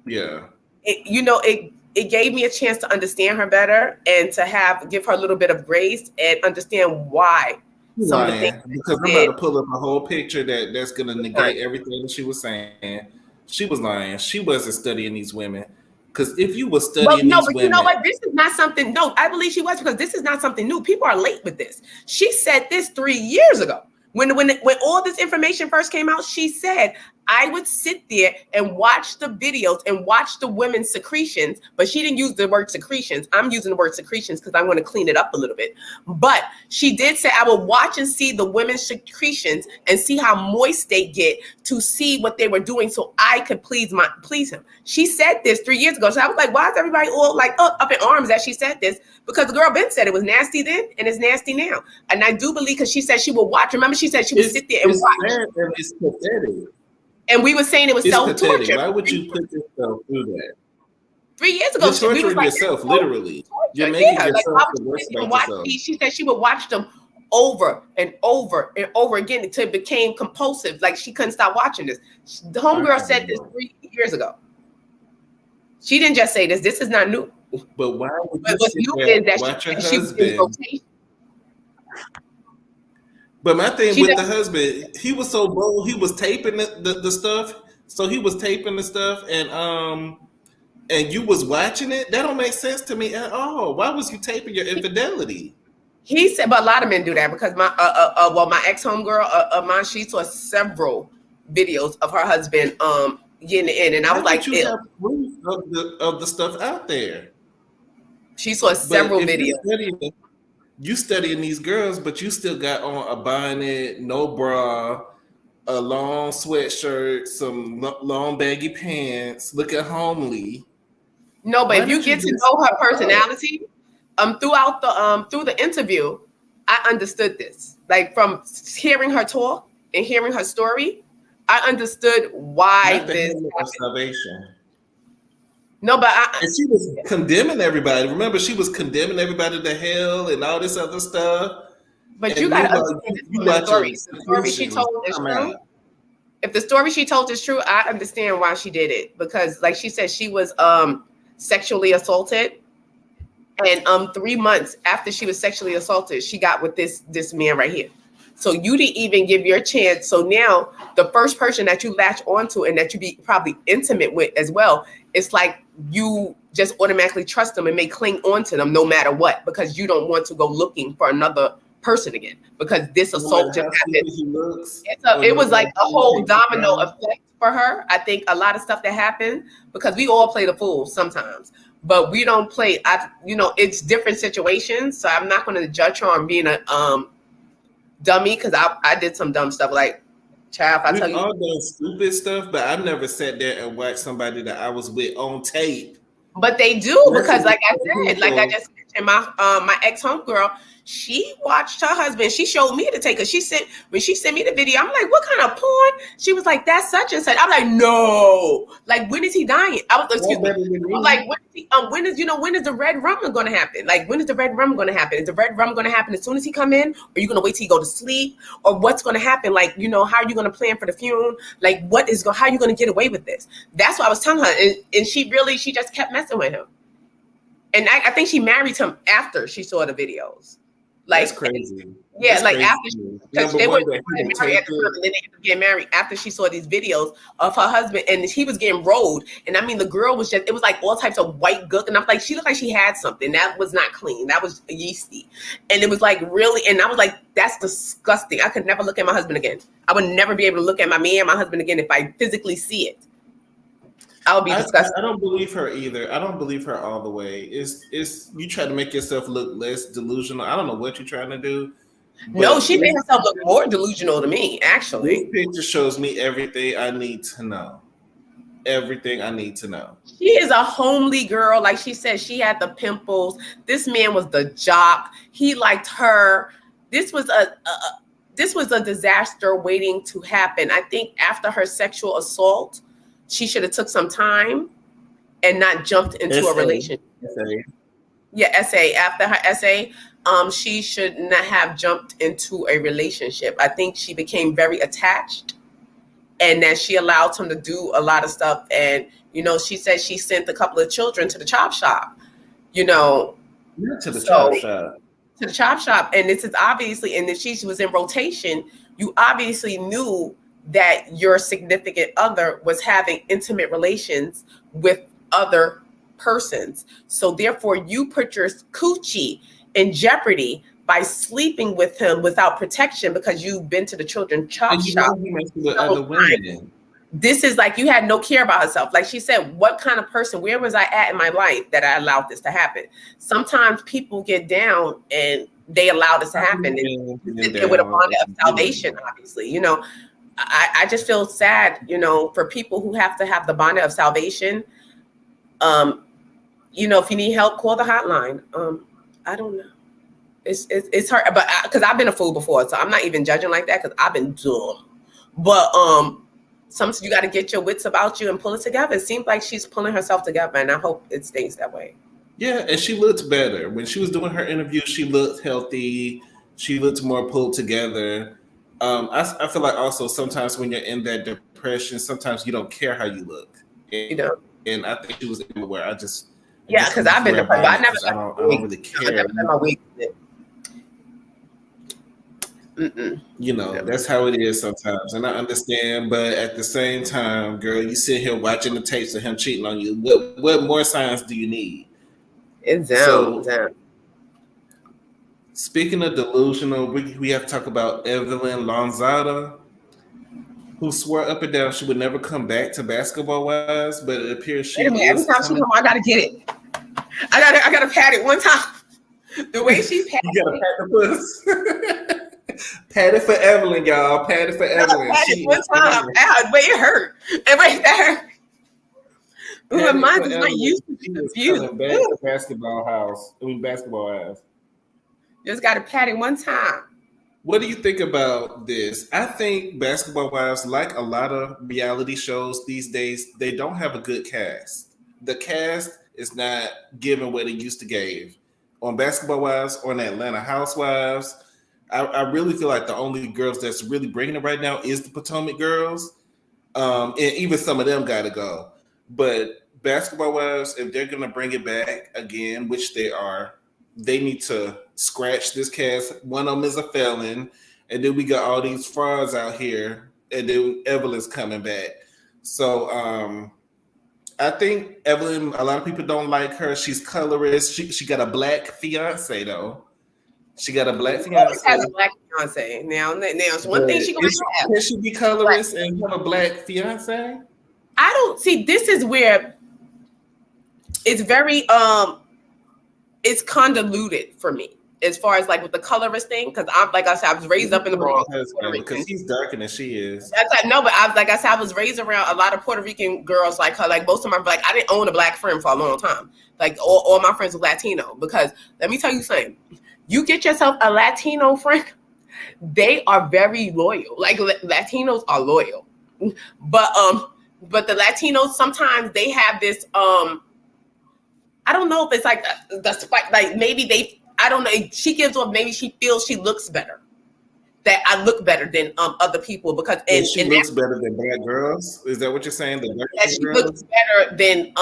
Yeah. It gave me a chance to understand her better and to give her a little bit of grace and understand why. Because I'm about to pull up a whole picture that's going to negate everything that she was saying. She was lying. She wasn't studying these women. Because if you were studying these women... you know what? This is not something... No, I believe she was, because this is not something new. People are late with this. She said this 3 years ago. When all this information first came out, she said, I would sit there and watch the videos and watch the women's secretions, but she didn't use the word secretions. I'm using the word secretions because I'm going to clean it up a little bit. But she did say, I would watch and see the women's secretions and see how moist they get to see what they were doing so I could please him. She said this 3 years ago. So I was like, why is everybody all like up in arms that she said this? Because the girl Ben said it was nasty then and it's nasty now. And I do believe, because she said she would watch. Remember, she said she would sit there and watch. It's pathetic. And we were saying it was self-torture. Why would you put yourself through that? 3 years ago, you're torturing yourself, literally. You're making yourself the worst about yourself. She said she would watch them over and over and over again until it became compulsive. Like she couldn't stop watching this. The homegirl said this 3 years ago. She didn't just say this. This is not new. But why would you what's new is that she was in rotation. But my thing with the husband, he was so bold. He was taping the stuff. So he was taping the stuff, and you was watching it. That don't make sense to me at all. Why was you taping your infidelity? He said, but a lot of men do that because my ex homegirl, mine, she saw several videos of her husband getting it in, and I was like, you have proof of the stuff out there. She saw several videos. You studying these girls, but you still got on a bonnet, no bra, a long sweatshirt, some long baggy pants, looking homely. No, but if you get to know her personality, through the interview, I understood this. Like from hearing her talk and hearing her story, I understood why this salvation. No, but and she was condemning everybody. Remember, she was condemning everybody to hell and all this other stuff. But you got to understand the story. The story she told is true. If the story she told is true, I understand why she did it. Because, like she said, she was sexually assaulted, and 3 months after she was sexually assaulted, she got with this man right here. So you didn't even give your chance. So now the first person that you latch onto and that you be probably intimate with as well, it's like you just automatically trust them and may cling on to them no matter what, because you don't want to go looking for another person again, because this assault just happened. It was like a whole domino effect for her. I think a lot of stuff that happened, because we all play the fool sometimes, but we don't play. It's different situations. So I'm not going to judge her on being a dummy, because I did some dumb stuff. Like, child, I tell you, all done stupid stuff, but I've never sat there and watched somebody that I was with on tape. But they do, because like I said, like I just mentioned, my ex homegirl, she watched her husband. She showed me the taker. When she sent me the video, I'm like, what kind of porn? She was like, that's such and such. I'm like, no. Like, when is he dying? I'm like, when is the red rum going to happen? Like, when is the red rum going to happen? Is the red rum going to happen as soon as he come in? Or are you going to wait till he go to sleep? Or what's going to happen? Like, how are you going to plan for the funeral? Like, how are you going to get away with this? That's what I was telling her. And she just kept messing with him. And I think she married him after she saw the videos. Like, that's crazy. Yeah, That's like crazy. after because they One, were that he would married take at the time, and then they ended up getting married after she saw these videos of her husband, and he was getting rolled. And I mean, the girl was just—it was like all types of white gook, and I'm like, she looked like she had something that was not clean, that was yeasty, and it was like really, and I was like, that's disgusting. I could never look at my husband again. I would never be able to look at my man, my husband again if I physically see it. I would be disgusted. I don't believe her either. I don't believe her all the way. It's you try to make yourself look less delusional. I don't know what you're trying to do. No, she made herself look more delusional to me, actually. This picture shows me everything I need to know. Everything I need to know. She is a homely girl. Like she said, she had the pimples. This man was the jock. He liked her. This was a disaster waiting to happen. I think after her sexual assault, she should have took some time and not jumped into a relationship. Yeah, essay. After her essay, she should not have jumped into a relationship. I think she became very attached, and that she allowed him to do a lot of stuff. And, you know, she said she sent a couple of children to the chop shop, you know. Yeah, to the chop shop. To the chop shop. And this is obviously, and if she was in rotation, you obviously knew that your significant other was having intimate relations with other persons. So therefore, you put your coochie in jeopardy by sleeping with him without protection because you've been to the children's chop shop. With other women. This is like you had no care about herself. Like she said, what kind of person, where was I at in my life that I allowed this to happen? Sometimes people get down and they allow this to happen. And with a bond of salvation, obviously. You know, I just feel sad, you know, for people who have to have the bond of salvation. You know, if you need help, call the hotline. I don't know. It's hard, but because I've been a fool before, so I'm not even judging like that because I've been dumb. But sometimes you got to get your wits about you and pull it together. It seems like she's pulling herself together, and I hope it stays that way. Yeah, and she looked better when she was doing her interview. She looked healthy. She looked more pulled together. I feel like also sometimes when you're in that depression, sometimes you don't care how you look. You know, and I think she was where I just. Yeah, because I've been depressed. I don't really care. I never had my wig. You know, that's how it is sometimes. And I understand, but at the same time, girl, you sit here watching the tapes of him cheating on you. What more signs do you need? It's down. Speaking of delusional, we have to talk about Evelyn Lonzada, who swore up and down she would never come back to Basketball Wives, but it appears she every time she come on, I gotta get it. I gotta pat it one time. The way she pat you gotta pat the puss. Pat it for Evelyn, y'all. Pat it for Evelyn. Pat it one time. Wait, it hurt. And wait, that hurt. Ooh, mine is not used to the view. Back to Basketball Wives. Just gotta pat it one time. What do you think about this? I think Basketball Wives, like a lot of reality shows these days, they don't have a good cast. The cast is not giving what it used to give. On Basketball Wives, on Atlanta Housewives, I really feel like the only girls that's really bringing it right now is the Potomac girls. And even some of them got to go. But Basketball Wives, if they're going to bring it back again, which they are, they need to scratch this cast. One of them is a felon. And then we got all these frauds out here. And then Evelyn's coming back. So I think Evelyn, a lot of people don't like her. She's colorist. She got a black fiance, though. She got a black fiance. She has a black fiance. Now, it's one thing she gonna have. Can she be colorist and have a black fiance? I don't see. This is where it's very it's convoluted for me as far as like with the colorist thing, because I'm like I said, I was raised up in the Bronx because he's darker than she is. That's like no, but I was like I said, I was raised around a lot of Puerto Rican girls like her. Like most of my like I didn't own a black friend for a long time. Like all my friends were Latino because let me tell you something. You get yourself a Latino friend, they are very loyal. Like Latinos are loyal, but the Latinos sometimes they have this I don't know if it's like the spike. Like maybe they I don't know. She gives off maybe she feels she looks better. That I look better than other people because she looks better than black girls. Is that what you're saying? That she looks better than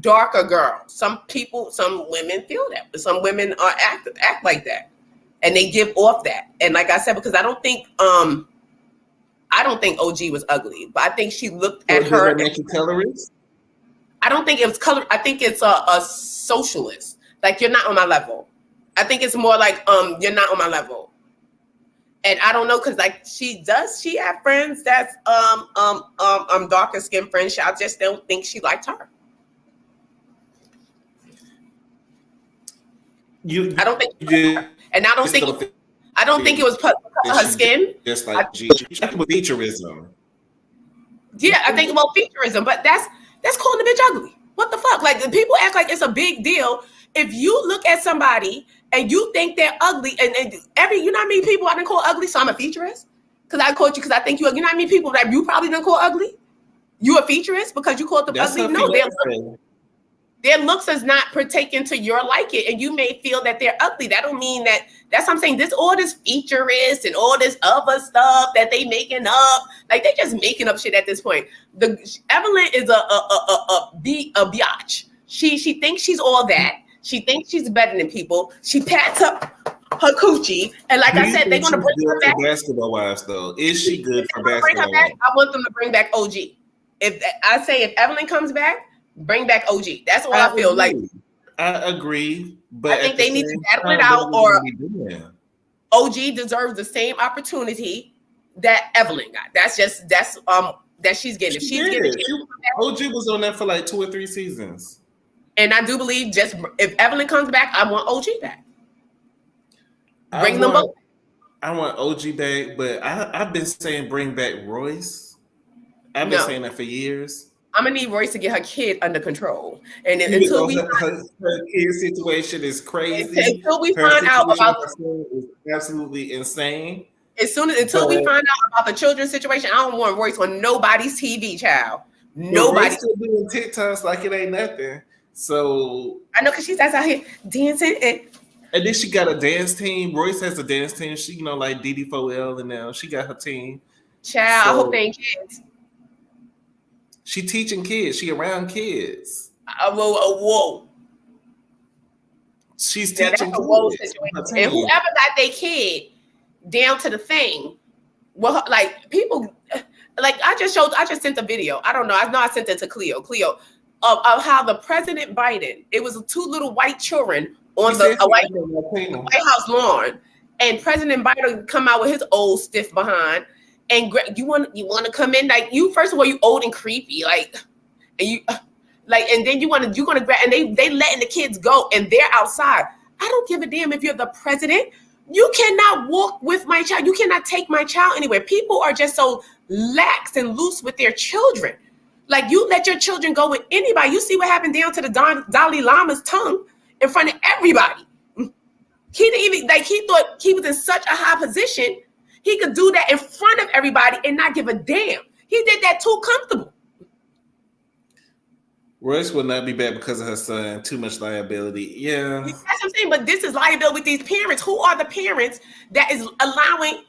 darker girl. Some women feel that, but some women are act like that, and they give off that. And like I said, because I don't think OG was ugly, but I think she looked at her. Does that make you colorist? I don't think it was color. I think it's a socialist. Like, you're not on my level. I think it's more like you're not on my level. And I don't know, because like she have friends that's darker skin friends. I just don't think she liked her. I don't think, and I don't think it was her skin. Just like G, with featureism. Yeah, I think about featureism, but that's calling the bitch ugly. What the fuck? Like, people act like it's a big deal. If you look at somebody and you think they're ugly, and you know what I mean, people I didn't call ugly, so I'm a featurist because I called you because I think you know what I mean, people that you probably didn't call ugly. You a featurist because you called them ugly? No, their looks is not partaking to your liking, and you may feel that they're ugly. That don't mean that. That's what I'm saying. All this featurist and all this other stuff that they making up, like they just making up shit at this point. Evelyn is a biatch. She thinks she's all that. She thinks she's better than people. She pats up her coochie, and like I said, they're gonna bring her back. Basketball wives, though, is she good for basketball? Bring her back. I want them to bring back OG. If Evelyn comes back, bring back OG. That's what I feel like. I agree, but I think they need to battle it out, or OG deserves the same opportunity that Evelyn got. That's that she's getting. If she's getting, OG was on that for like 2 or 3 seasons. And I do believe if Evelyn comes back, I want OG back. Bring them both. I want OG back, but I've been saying bring back Royce. I've been saying that for years. I'm gonna need Royce to get her kid under control, and until her kid situation is crazy. Until we find out about is absolutely insane. Until we find out about the children's situation, I don't want Royce on nobody's TV, child. Nobody still doing TikToks like it ain't nothing. So I know, because she's out here dancing and then she got a dance team. Royce has a dance team. She, like DD4L, and now she got her team. Child, I hope they ain't kids. She teaching kids. She around kids. Whoa. She's teaching kids. And whoever got their kid down to the thing, well, like people, like I just sent a video. I don't know. I know I sent it to Cleo, of how the President Biden, it was 2 little white children on the White House lawn, and President Biden come out with his old stiff behind. And you want to come in, like, you, first of all, you old and creepy, like, and you like, and then you're gonna grab, and they letting the kids go, and they're outside. I don't give a damn if you're the president. You cannot walk with my child. You cannot take my child anywhere. People are just so lax and loose with their children. Like, you let your children go with anybody. You see what happened down to the Dalai Lama's tongue in front of everybody. He didn't even, like, he thought he was in such a high position. He could do that in front of everybody and not give a damn. He did that too comfortable. Royce will not be back because of her son. Too much liability. Yeah. That's what I'm saying. But this is liability with these parents. Who are the parents that is allowing?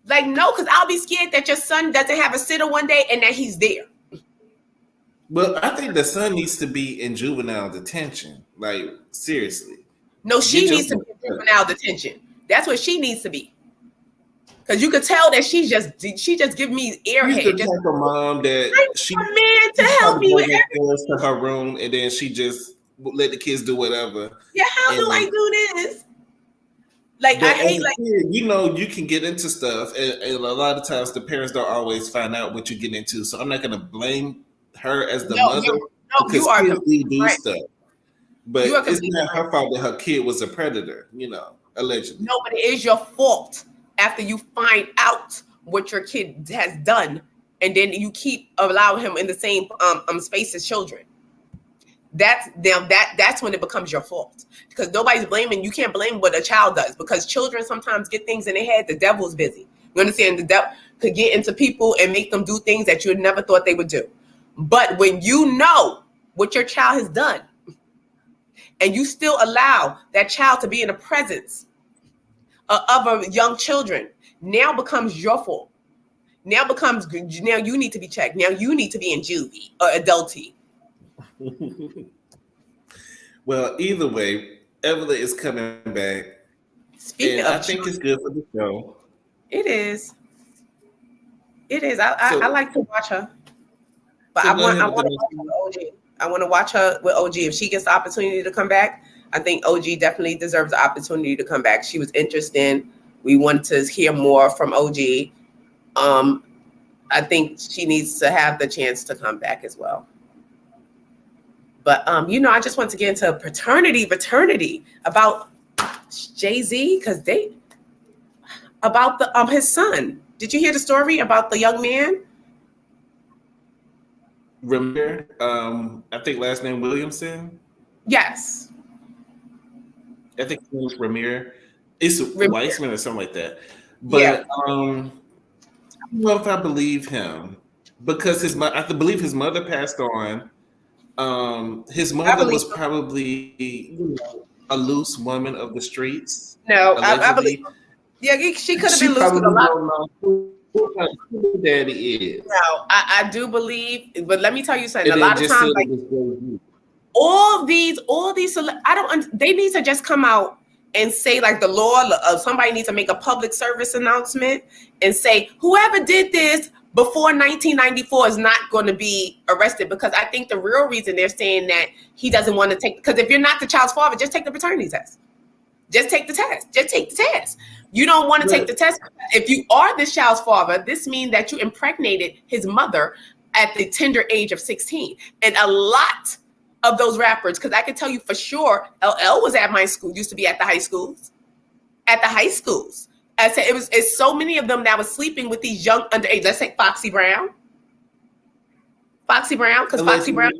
Like, no, because I'll be scared that your son doesn't have a sitter one day and that he's there. Well, I think the son needs to be in juvenile detention. Like, seriously. No, she needs to be in juvenile detention. That's what she needs to be. Because you could tell that she just give me airhead. She's the type of mom that she a man to help me with everything. To her room, and then she just let the kids do whatever. Yeah, how do I do this? Like, I hate, like, kid, you can get into stuff, and a lot of times the parents don't always find out what you get into. So I'm not gonna blame her as the mother because kids do stuff. But it's not her fault that her kid was a predator, allegedly. No, but it is your fault after you find out what your kid has done, and then you keep allowing him in the same space as children. That's when it becomes your fault, because nobody's blaming. You can't blame what a child does, because children sometimes get things in their head. The devil's busy. You understand? The devil could get into people and make them do things that you never thought they would do. But when you know what your child has done, and you still allow that child to be in the presence of other young children, now becomes your fault. Now you need to be checked. Now you need to be in juvie or adulty. Well, either way, Evelyn is coming back. Speaking and of I think it's good for the show. it is. It is. I like to watch her. But So I go want ahead to with the watch next her one. with OG. I want to watch her with OG. If she gets the opportunity to come back, I think OG definitely deserves the opportunity to come back. She was interesting. We want to hear more from OG. I think she needs to have the chance to come back as well. But I just want to get into paternity about Jay-Z because about the his son. Did you hear the story about the young man? Ramir, I think last name Williamson. Yes. I think his name is Ramir. It's Ramir. Weissman or something like that. Yeah. But I don't know if I believe him because I believe his mother passed on. His mother was believe him. probably a loose woman of the streets. No, I Allegedly. believe. Yeah, she could have She been loose with probably a lot. don't know who her daddy is. No, I do believe, but let me tell you something. And A then lot of just times, said like it was Jay-Z. all these, I don't. They need to just come out and say like the law. Somebody needs to make a public service announcement and say whoever did this before 1994 is not going to be arrested, because I think the real reason they're saying that he doesn't want to take, because if you're not the child's father, just take the paternity test. Just take the test. Just take the test. You don't want to take the test. If you are this child's father, this means that you impregnated his mother at the tender age of 16. And a lot of those rappers, because I can tell you for sure, LL was at my school, used to be at the high schools. At the high schools. I said it's so many of them that was sleeping with these young underage. Let's take Foxy Brown. Foxy Brown, because Foxy Brown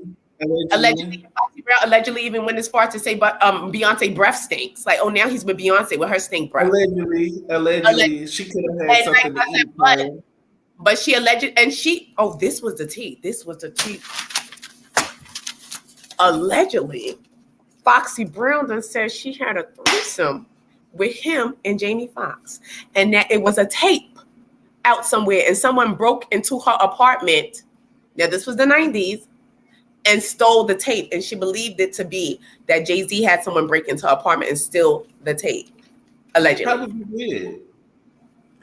allegedly even went as far to say, but Beyonce breath stinks. Like, oh, now he's with Beyonce with her stink breath. Allegedly, she could have had something to eat. But she alleged, and this was the tea. This was the tea. Allegedly, Foxy Brown done said she had a threesome with him and Jamie Foxx, and that it was a tape out somewhere, and someone broke into her apartment. Now, this was the 90s. And stole the tape, and she believed it to be that Jay-Z had someone break into her apartment and steal the tape, allegedly. He probably did.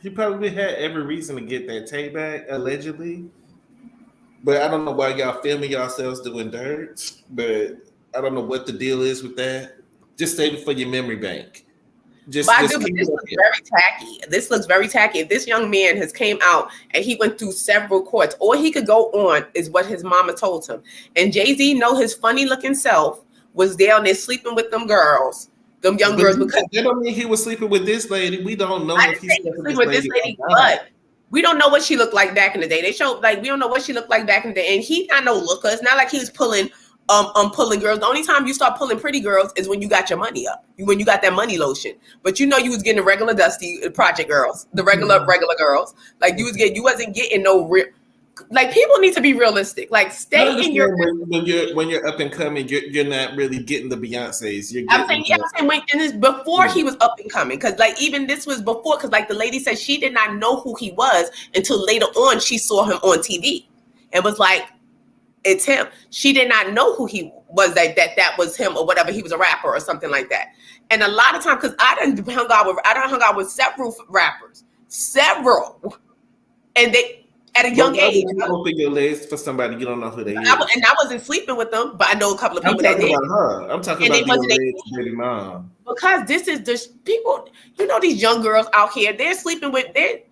He probably had every reason to get that tape back, allegedly. But I don't know why y'all filming yourselves doing dirt. But I don't know what the deal is with that. Just save it for your memory bank. This looks very tacky. This looks very tacky. If this young man has came out and he went through several courts, all he could go on is what his mama told him. And Jay-Z, know his funny looking self, was down there sleeping with them girls, them young girls. Because that don't mean he was sleeping with this lady. We don't know if he's sleeping with this lady, but we don't know what she looked like back in the day. They showed we don't know what she looked like back in the day, and he's not no looker. It's not like he was pulling girls. The only time you start pulling pretty girls is when you got your money up, when you got that money lotion. But you was getting the regular dusty project girls, the regular girls. Like you wasn't getting no real. Like, people need to be realistic. Like, stay in your. When you're up and coming, you're not really getting the Beyonces. I'm saying before he was up and coming, because like even this was before, because like the lady said she did not know who he was until later on she saw him on TV and was like, it's him. She did not know who he was, that was him or whatever. He was a rapper or something like that. And a lot of times, because I done hung out with several rappers, and they at a young age. Open your legs for somebody you don't know who they is. I wasn't sleeping with them, but I know a couple of people that did. I'm talking about your baby mom. Because this is the people, these young girls out here, they're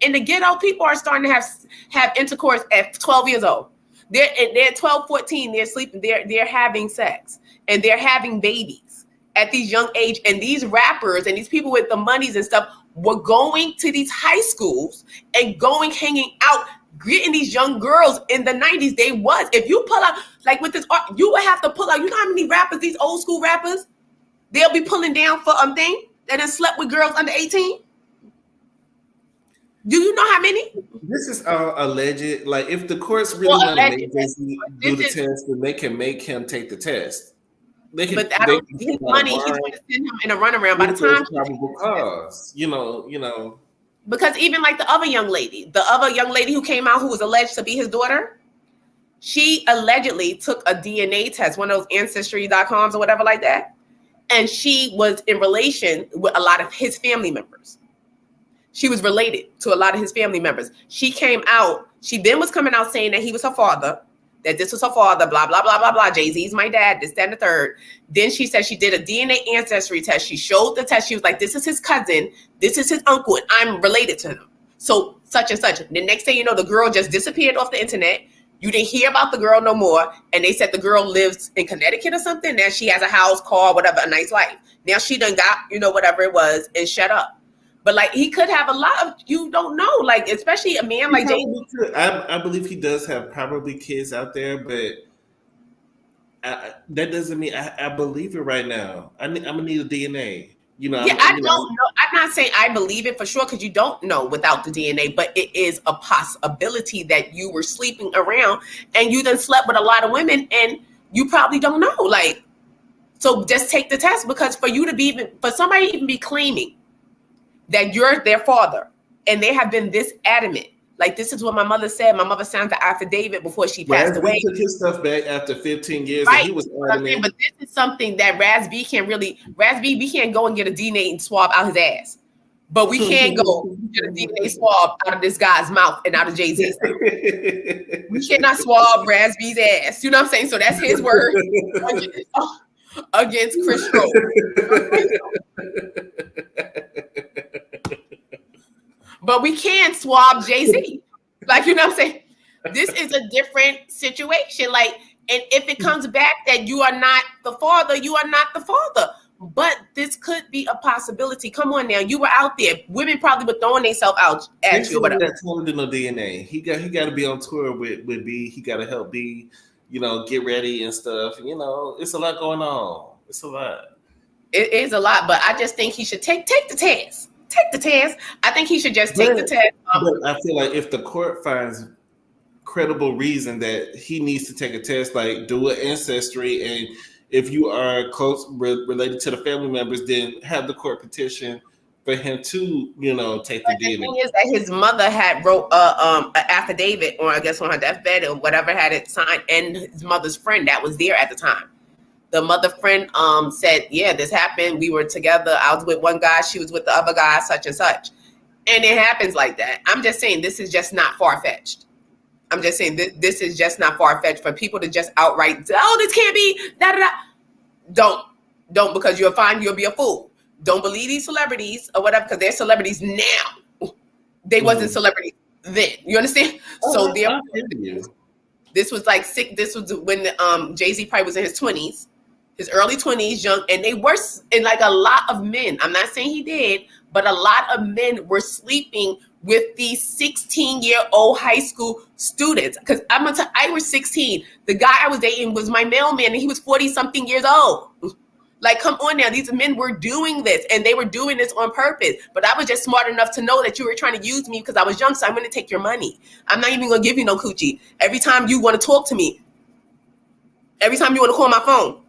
in the ghetto. People are starting to have intercourse at 12 years old. They're 12, 14, they're sleeping, they're having sex, and they're having babies at these young age. And these rappers and these people with the monies and stuff were going to these high schools and hanging out, getting these young girls in the 90s. If you pull out, like with this art, you would have to pull out, how many rappers, these old school rappers, they'll be pulling down for thing that has slept with girls under 18? Do you know how many? This is all alleged. Like, if the courts really want to make Jay-Z do the test, then they can make him take the test. His money, he's going to send him in a runaround by the time. Probable cause, Because even like the other young lady who came out, who was alleged to be his daughter, She allegedly took a DNA test, one of those ancestry.coms or whatever like that. And she was in relation with a lot of his family members. She was related to a lot of his family members. She came out. She then was coming out saying that he was her father, that this was her father, blah, blah, blah, blah, blah. Jay-Z's my dad, this, that, and the third. Then she said she did a DNA ancestry test. She showed the test. She was like, this is his cousin. This is his uncle. And I'm related to him. So such and such. The next thing you know, the girl just disappeared off the internet. You didn't hear about the girl no more. And they said the girl lives in Connecticut or something. Now she has a house, car, whatever, a nice life. Now she done got, whatever it was and shut up. But like he could have a lot of, you don't know, like especially a man like Jay. I believe he does have probably kids out there, but that doesn't mean I believe it right now. I'm gonna need a DNA. I don't know. I'm not saying I believe it for sure because you don't know without the DNA, but it is a possibility that you were sleeping around and you then slept with a lot of women and you probably don't know. Like, so just take the test because for you to be for somebody to even be claiming that you're their father and they have been this adamant. Like, this is what my mother said. My mother signed the affidavit before she passed away. He took his stuff back after 15 years. Right. And he was adamant. But this is something that razb can't go and get a DNA and swab out his ass. But we can go get a DNA swab out of this guy's mouth and out of Jay-Z's mouth. We cannot swab razb's ass. You know what I'm saying? So that's his word against Chris Rowe. But we can't swab Jay-Z. Like, you know what I'm saying? This is a different situation. Like, and if it comes back that you are not the father, you are not the father. But this could be a possibility. Come on now. You were out there. Women probably were throwing themselves out at you. Whatever. That told him no DNA. He got to be on tour with B. He got to help B, get ready and stuff. It's a lot going on. It's a lot. It is a lot, but I just think he should take the test. Take the test. I think he should just take the test. But I feel like if the court finds credible reason that he needs to take a test, like do an ancestry, and if you are close related to the family members, then have the court petition for him to, take the DNA. The thing is that his mother had wrote an affidavit, or I guess on her deathbed or whatever, had it signed, and his mother's friend that was there at the time. The mother friend said, yeah, this happened. We were together. I was with one guy. She was with the other guy, such and such. And it happens like that. I'm just saying this is just not far-fetched. I'm just saying this is just not far-fetched for people to just outright, oh, this can't be, da-da-da. Don't, because you'll find you'll be a fool. Don't believe these celebrities or whatever, because they're celebrities now. They wasn't celebrities then. You understand? So this was like sick. This was when Jay-Z probably was in his 20s. His early 20s, young, and they were, and like a lot of men, I'm not saying he did, but a lot of men were sleeping with these 16-year-old high school students. Because I was 16. The guy I was dating was my mailman, and he was 40-something years old. Like, come on now, these men were doing this, and they were doing this on purpose. But I was just smart enough to know that you were trying to use me because I was young, so I'm going to take your money. I'm not even going to give you no coochie. Every time you want to talk to me, every time you want to call my phone,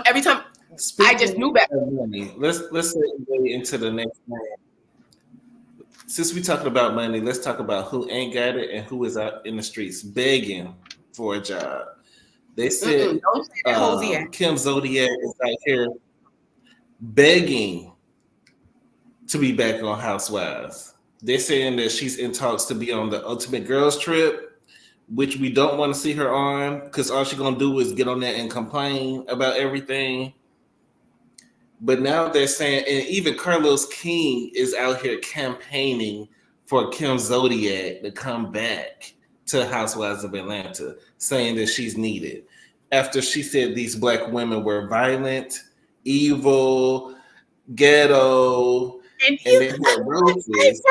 every time. Speaking I just knew better. Money, let's segue into the next one. Since we talking about money, let's talk about who ain't got it and who is out in the streets begging for a job. They said Kim Zodiac is out here begging to be back on Housewives. They're saying that she's in talks to be on the Ultimate Girls Trip, which we don't want to see her on because all she's going to do is get on there and complain about everything. But now they're saying, and even Carlos King is out here campaigning for Kim Zodiac to come back to Housewives of Atlanta, saying that she's needed. After she said these Black women were violent, evil, ghetto, and they had roses.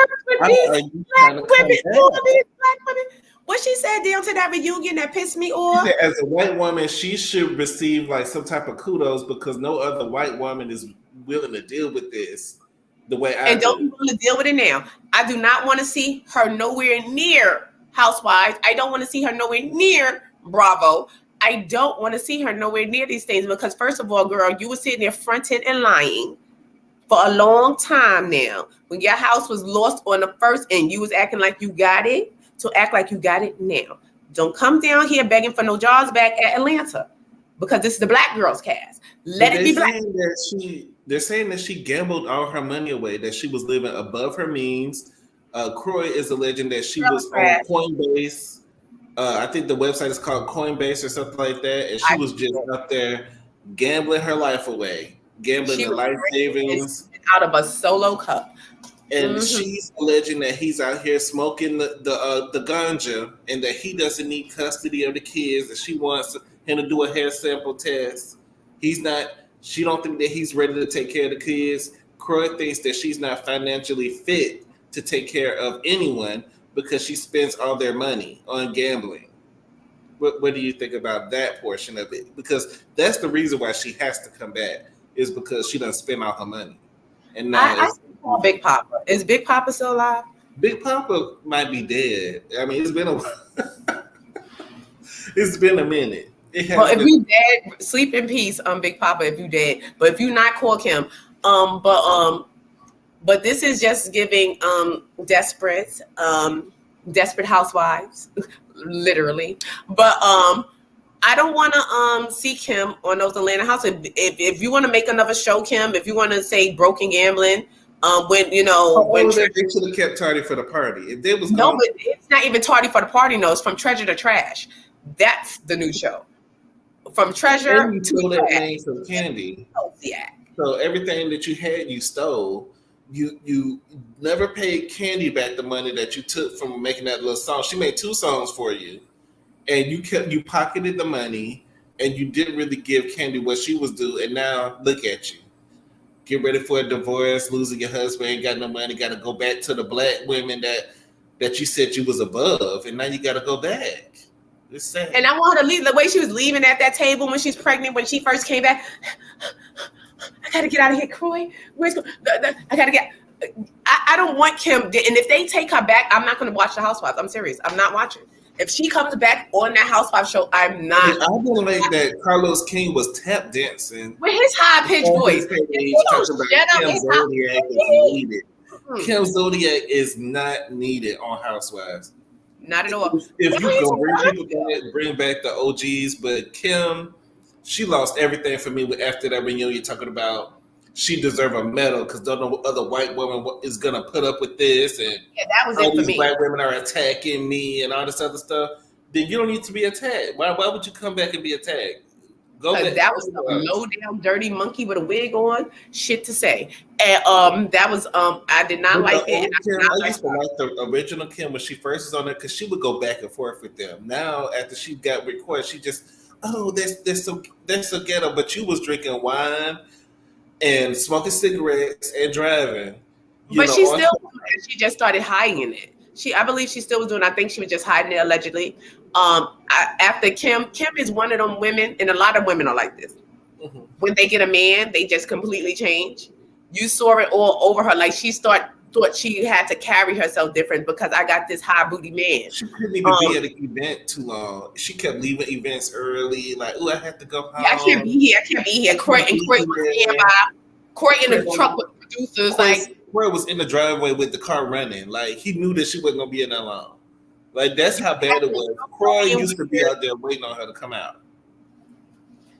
What she said down to that reunion that pissed me off? As a white woman, she should receive like some type of kudos because no other white woman is willing to deal with this the way I do. And don't be willing to deal with it now. I do not want to see her nowhere near Housewives. I don't want to see her nowhere near Bravo. I don't want to see her nowhere near these things because, first of all, girl, you were sitting there fronting and lying for a long time now. When your house was lost on the first and you was acting like you got it, so act like you got it now. Don't come down here begging for no jobs back at Atlanta, because this is the Black girls cast. Let it be black. They're saying that she gambled all her money away, that she was living above her means. Croy is alleging that she was on Coinbase. I think the website is called Coinbase or something like that, and she was just up there gambling her life away, gambling the life savings out of a solo cup. And she's alleging that he's out here smoking the ganja, and that he doesn't need custody of the kids, and she wants him to do a hair sample test. He's not. She don't think that he's ready to take care of the kids. Croy thinks that she's not financially fit to take care of anyone because she spends all their money on gambling. What do you think about that portion of it? Because that's the reason why she has to come back, is because she doesn't spend all her money. And now Big Papa. Is Big Papa still alive? Big Papa might be dead. I mean, it's been a while. It's been a minute. Well, if you dead, sleep in peace, Big Papa. If you dead, but if you not, call Kim. But this is just giving desperate housewives, literally. But I don't want to see Kim on those Atlanta houses. If you want to make another show, Kim, if you want to say broken gambling, when they should have kept Tardy for the Party. If there was but it's not even Tardy for the Party. No, it's From Treasure to Trash. That's the new show. From Treasure and you took that name from Candy. Yeah. So everything that you had, you stole. You never paid Candy back the money that you took from making that little song. She made 2 songs for you, and you pocketed the money, and you didn't really give Candy what she was due. And now look at you, get ready for a divorce, losing your husband, ain't got no money, got to go back to the black women that you said you was above, and now you got to go back. It's sad. And I want her to leave the way she was leaving at that table when she's pregnant, when she first came back. I gotta get out of here, Croy. I gotta get. I don't want Kim. And if they take her back, I'm not gonna watch the Housewives. I'm serious. I'm not watching. If she comes back on that Housewives show, I'm not. I don't like that Carlos King was tap dancing with his high pitched voice. Kim Zodiac is not needed on Housewives. Not at all. If you go bring back the OGs, but Kim, she lost everything for me after that reunion, talking about she deserved a medal because no other white woman is gonna put up with this, and that was all it for these me. Black women are attacking me and all this other stuff. Then you don't need to be attacked. Why would you come back and be attacked? That was a low down dirty monkey with a wig on. Shit to say. And that was I did not like it. I used to like the original Kim when she first was on there because she would go back and forth with them. Now after she got recorded, she just that's so ghetto. But you was drinking wine and smoking cigarettes and driving. But she just started hiding it. I believe she still was doing. I think she was just hiding it allegedly. After Kim is one of them women, and a lot of women are like this. Mm-hmm. When they get a man, they just completely change. You saw it all over her. Like she thought she had to carry herself different because I got this high booty man. She couldn't even be at an event too long. She kept leaving events early. Like, I have to go home. Yeah, I can't be here. Croy was nearby. Croy in the truck with producers. Croy was in the driveway with the car running. Like he knew that she wasn't gonna be in that long. Like that's how bad it was. Croy used to be out there waiting on her to come out.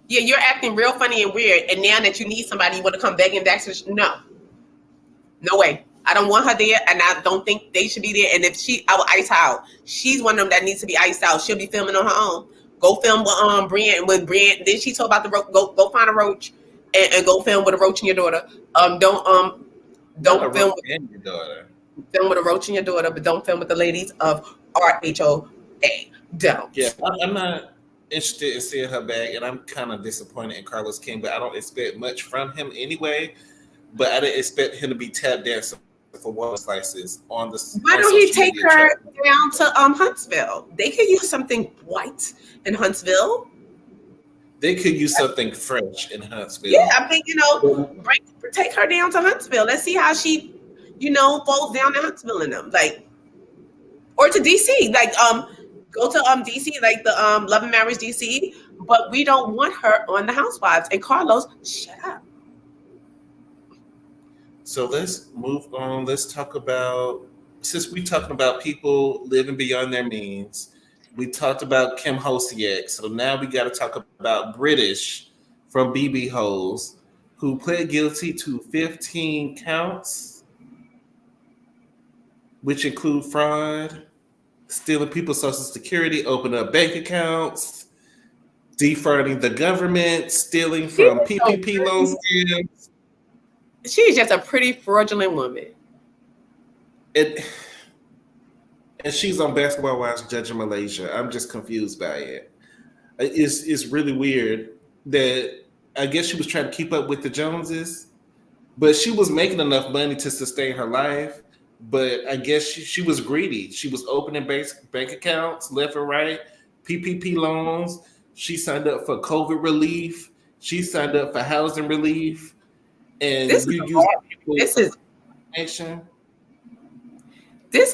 Yeah, you're acting real funny and weird. And now that you need somebody, you want to come begging back to no way. I don't want her there, and I don't think they should be there. And if I will ice her out. She's one of them that needs to be iced out. She'll be filming on her own. Go film with Brienne. With Brienne, then she told about the roach. Go find a roach and go film with a roach and your daughter. Don't film with your daughter. Film with a roach and your daughter, but don't film with the ladies of RHOA. Don't. Yeah, I'm not interested in seeing her back, and I'm kind of disappointed in Carlos King, but I don't expect much from him anyway. But I didn't expect him to be tap dancing for water slices on the. Why don't he take her down to Huntsville? They could use something white in Huntsville. They could use something fresh in Huntsville. Yeah, I think take her down to Huntsville. Let's see how she, falls down to Huntsville in them, or to DC, go to DC, like the Love and Marriage DC. But we don't want her on the Housewives. And Carlos, shut up. So let's move on. Let's talk about, since we're talking about people living beyond their means, We talked about Kim Hosiak, so now we got to talk about Brittish from BB Hoes, who pled guilty to 15 counts, which include fraud, stealing people's social security, opening up bank accounts, defrauding the government, stealing from PPP loan scams. She's just a pretty fraudulent woman. And she's on Basketball Wives judging Malaysia. I'm just confused by it. It's really weird that I guess she was trying to keep up with the Joneses, but she was making enough money to sustain her life. But I guess she was greedy. She was opening bank accounts left and right, PPP loans. She signed up for COVID relief. She signed up for housing relief. And this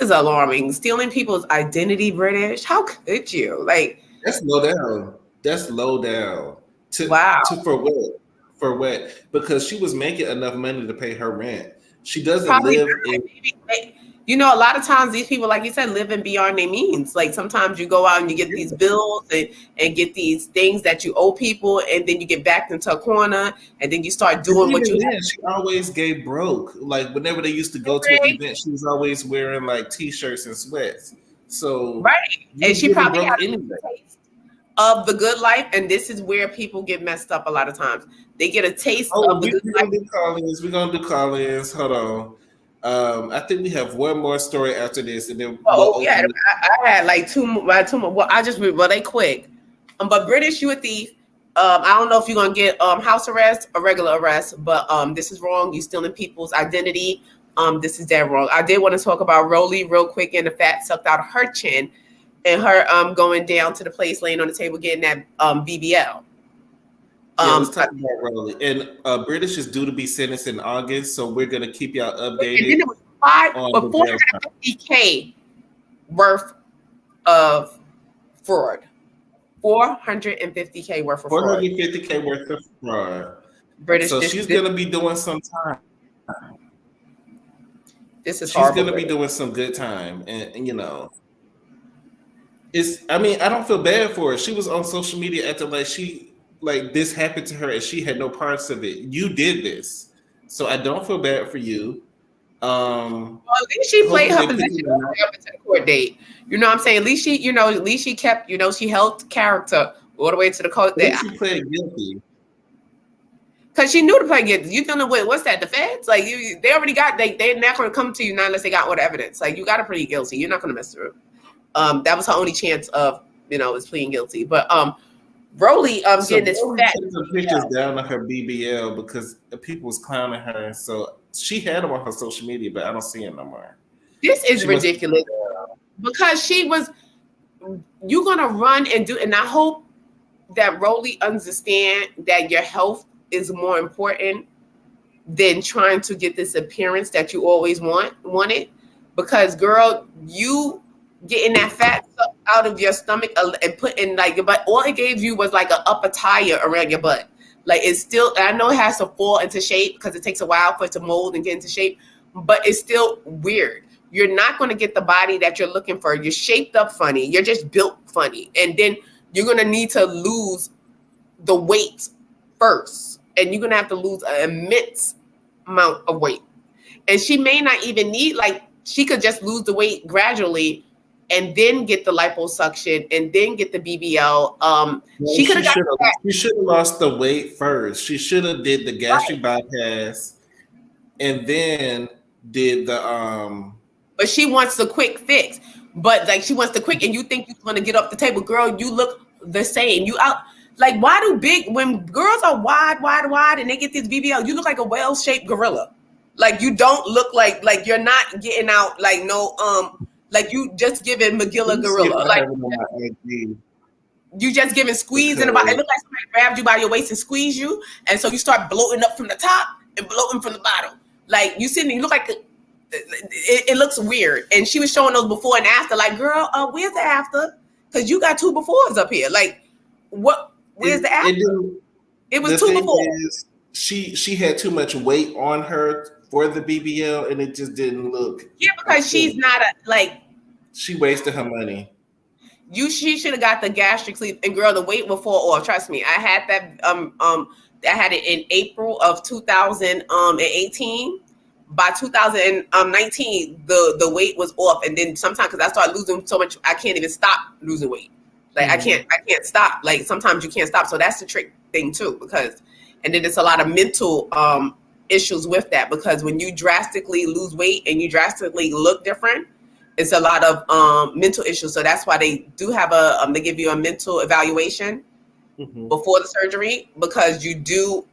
is alarming. Stealing people's identity, British. How could you? Like, that's low down. That's low down. For what? For what? Because she was making enough money to pay her rent. She doesn't live in. You know, a lot of times these people, like you said, living beyond their means. Like sometimes you go out and you get these bills and get these things that you owe people, and then you get backed into a corner, and then you start doing what you. She always gave broke. Like whenever they used to go to an event, she was always wearing like t-shirts and sweats. So right, and she probably had a taste of the good life, and this is where people get messed up a lot of times. They get a taste of the good life. We're gonna do call-ins. Hold on. I think we have one more story after this, and then I had like two more. Well, they quick. But British, you a thief. I don't know if you're gonna get house arrest or regular arrest, but this is wrong. You stealing people's identity. This is dead wrong. I did want to talk about Rolly real quick, and the fat sucked out of her chin, and her going down to the place, laying on the table, getting that BBL. Let's talk about Rolly. And British is due to be sentenced in August, so we're gonna keep y'all updated. And then it was $450K worth of fraud. $450K worth of fraud. $450K worth of fraud. British. So she's gonna be doing some time. She's gonna be doing some good time, and you know, I don't feel bad for her. She was on social media acting like this happened to her and she had no parts of it. You did this, so I don't feel bad for you. Well, at least she played her position all the way up into the court date. You know what I'm saying? At least she kept, she held character all the way to the court date. She played guilty. Because she knew to play guilty. You don't know what's that? The feds? Like they already got they're not going to come to you now unless they got all the evidence. Like you got to plead guilty. You're not going to mess through. That was her only chance of is pleading guilty. But Rolly getting this fat pictures down on her BBL because people was clowning her. So she had them on her social media, but I don't see them no more. This is ridiculous because you're gonna run and do, and I hope that Rolly understand that your health is more important than trying to get this appearance that you always wanted. Because girl, you getting that fat stuff out of your stomach and putting your butt, all it gave you was like an upper tire around your butt. Like it's still, I know it has to fall into shape because it takes a while for it to mold and get into shape, but it's still weird. You're not going to get the body that you're looking for. You're shaped up funny. You're just built funny. And then you're going to need to lose the weight first. And you're going to have to lose an immense amount of weight. And she may not even need, she could just lose the weight gradually and then get the liposuction and then get the BBL. She should have lost the weight first. She should have did the gastric bypass and then did the But she wants the quick fix. But she wants the quick, and you think you're gonna get up the table, girl? You look the same. You out why do when girls are wide, and they get this BBL, you look like a well-shaped gorilla. Like you don't look like you're not getting out you just giving McGilla gorilla. You just giving squeeze in the bottom. It looks like somebody grabbed you by your waist and squeezed you, and so you start bloating up from the top and bloating from the bottom. Like you sitting, you look like it looks weird. And she was showing those before and after. Like, girl, where's the after? Because you got two befores up here. Like, what? Where's the after? It was two before. She had too much weight on her for the BBL, and it just didn't look. Yeah, because she's not she wasted her money. She should have got the gastric sleeve, and girl, the weight will fall off. Trust me, I had that. I had it in April of 2018. By 2019, the weight was off, and then sometimes because I started losing so much, I can't even stop losing weight. Like I can't stop. Like sometimes you can't stop. So that's the trick thing too, because, and then it's a lot of mental issues with that, because when you drastically lose weight and you drastically look different, it's a lot of mental issues. So that's why they do have they give you a mental evaluation before the surgery, because you do.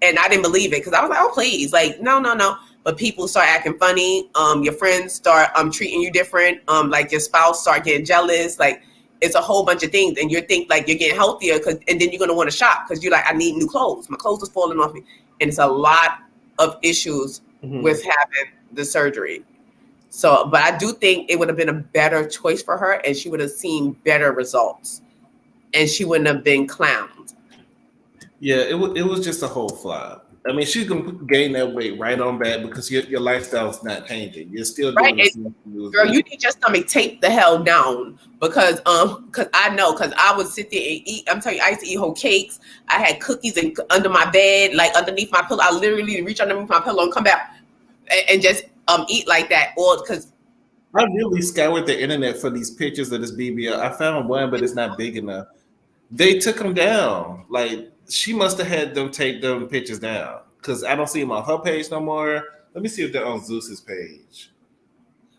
And I didn't believe it because I was like, oh, please, like, no. But people start acting funny. Your friends start treating you different. Like your spouse start getting jealous. Like it's a whole bunch of things. And you think like you're getting healthier, and then you're going to want to shop because you're like, I need new clothes. My clothes is falling off me. And it's a lot of issues with having the surgery. So, but I do think it would have been a better choice for her, and she would have seen better results, and she wouldn't have been clowned. Yeah, it was just a whole flop. I mean, she's gonna gain that weight right on back because your lifestyle's not changing. You're still doing the same thing. Girl, you need your stomach taped the hell down because I know, because I would sit there and eat. I'm telling you, I used to eat whole cakes. I had cookies under my bed, like underneath my pillow. I literally reach underneath my pillow and come back and just eat like that. Or because I really scoured the internet for these pictures of this BBL. I found one, but it's not big enough. They took them down. Like she must have had them take them pictures down because I don't see them on her page no more. Let me see if they're on Zeus's page.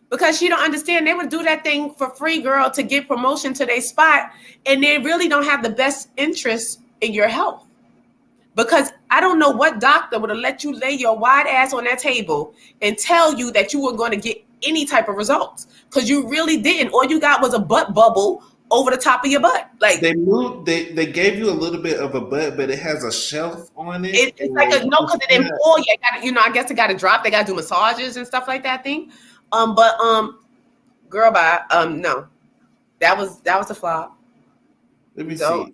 Because she don't understand, they would do that thing for free, girl, to get promotion to their spot, and they really don't have the best interest in your health. Because I don't know what doctor would have let you lay your wide ass on that table and tell you that you were going to get any type of results, because you really didn't. All you got was a butt bubble over the top of your butt. Like they gave you a little bit of a butt, but it has a shelf on it. It's like because it didn't fall yet. I guess it got to drop. They got to do massages and stuff like that thing. Girl, bye. No, that was a flop. Let me see.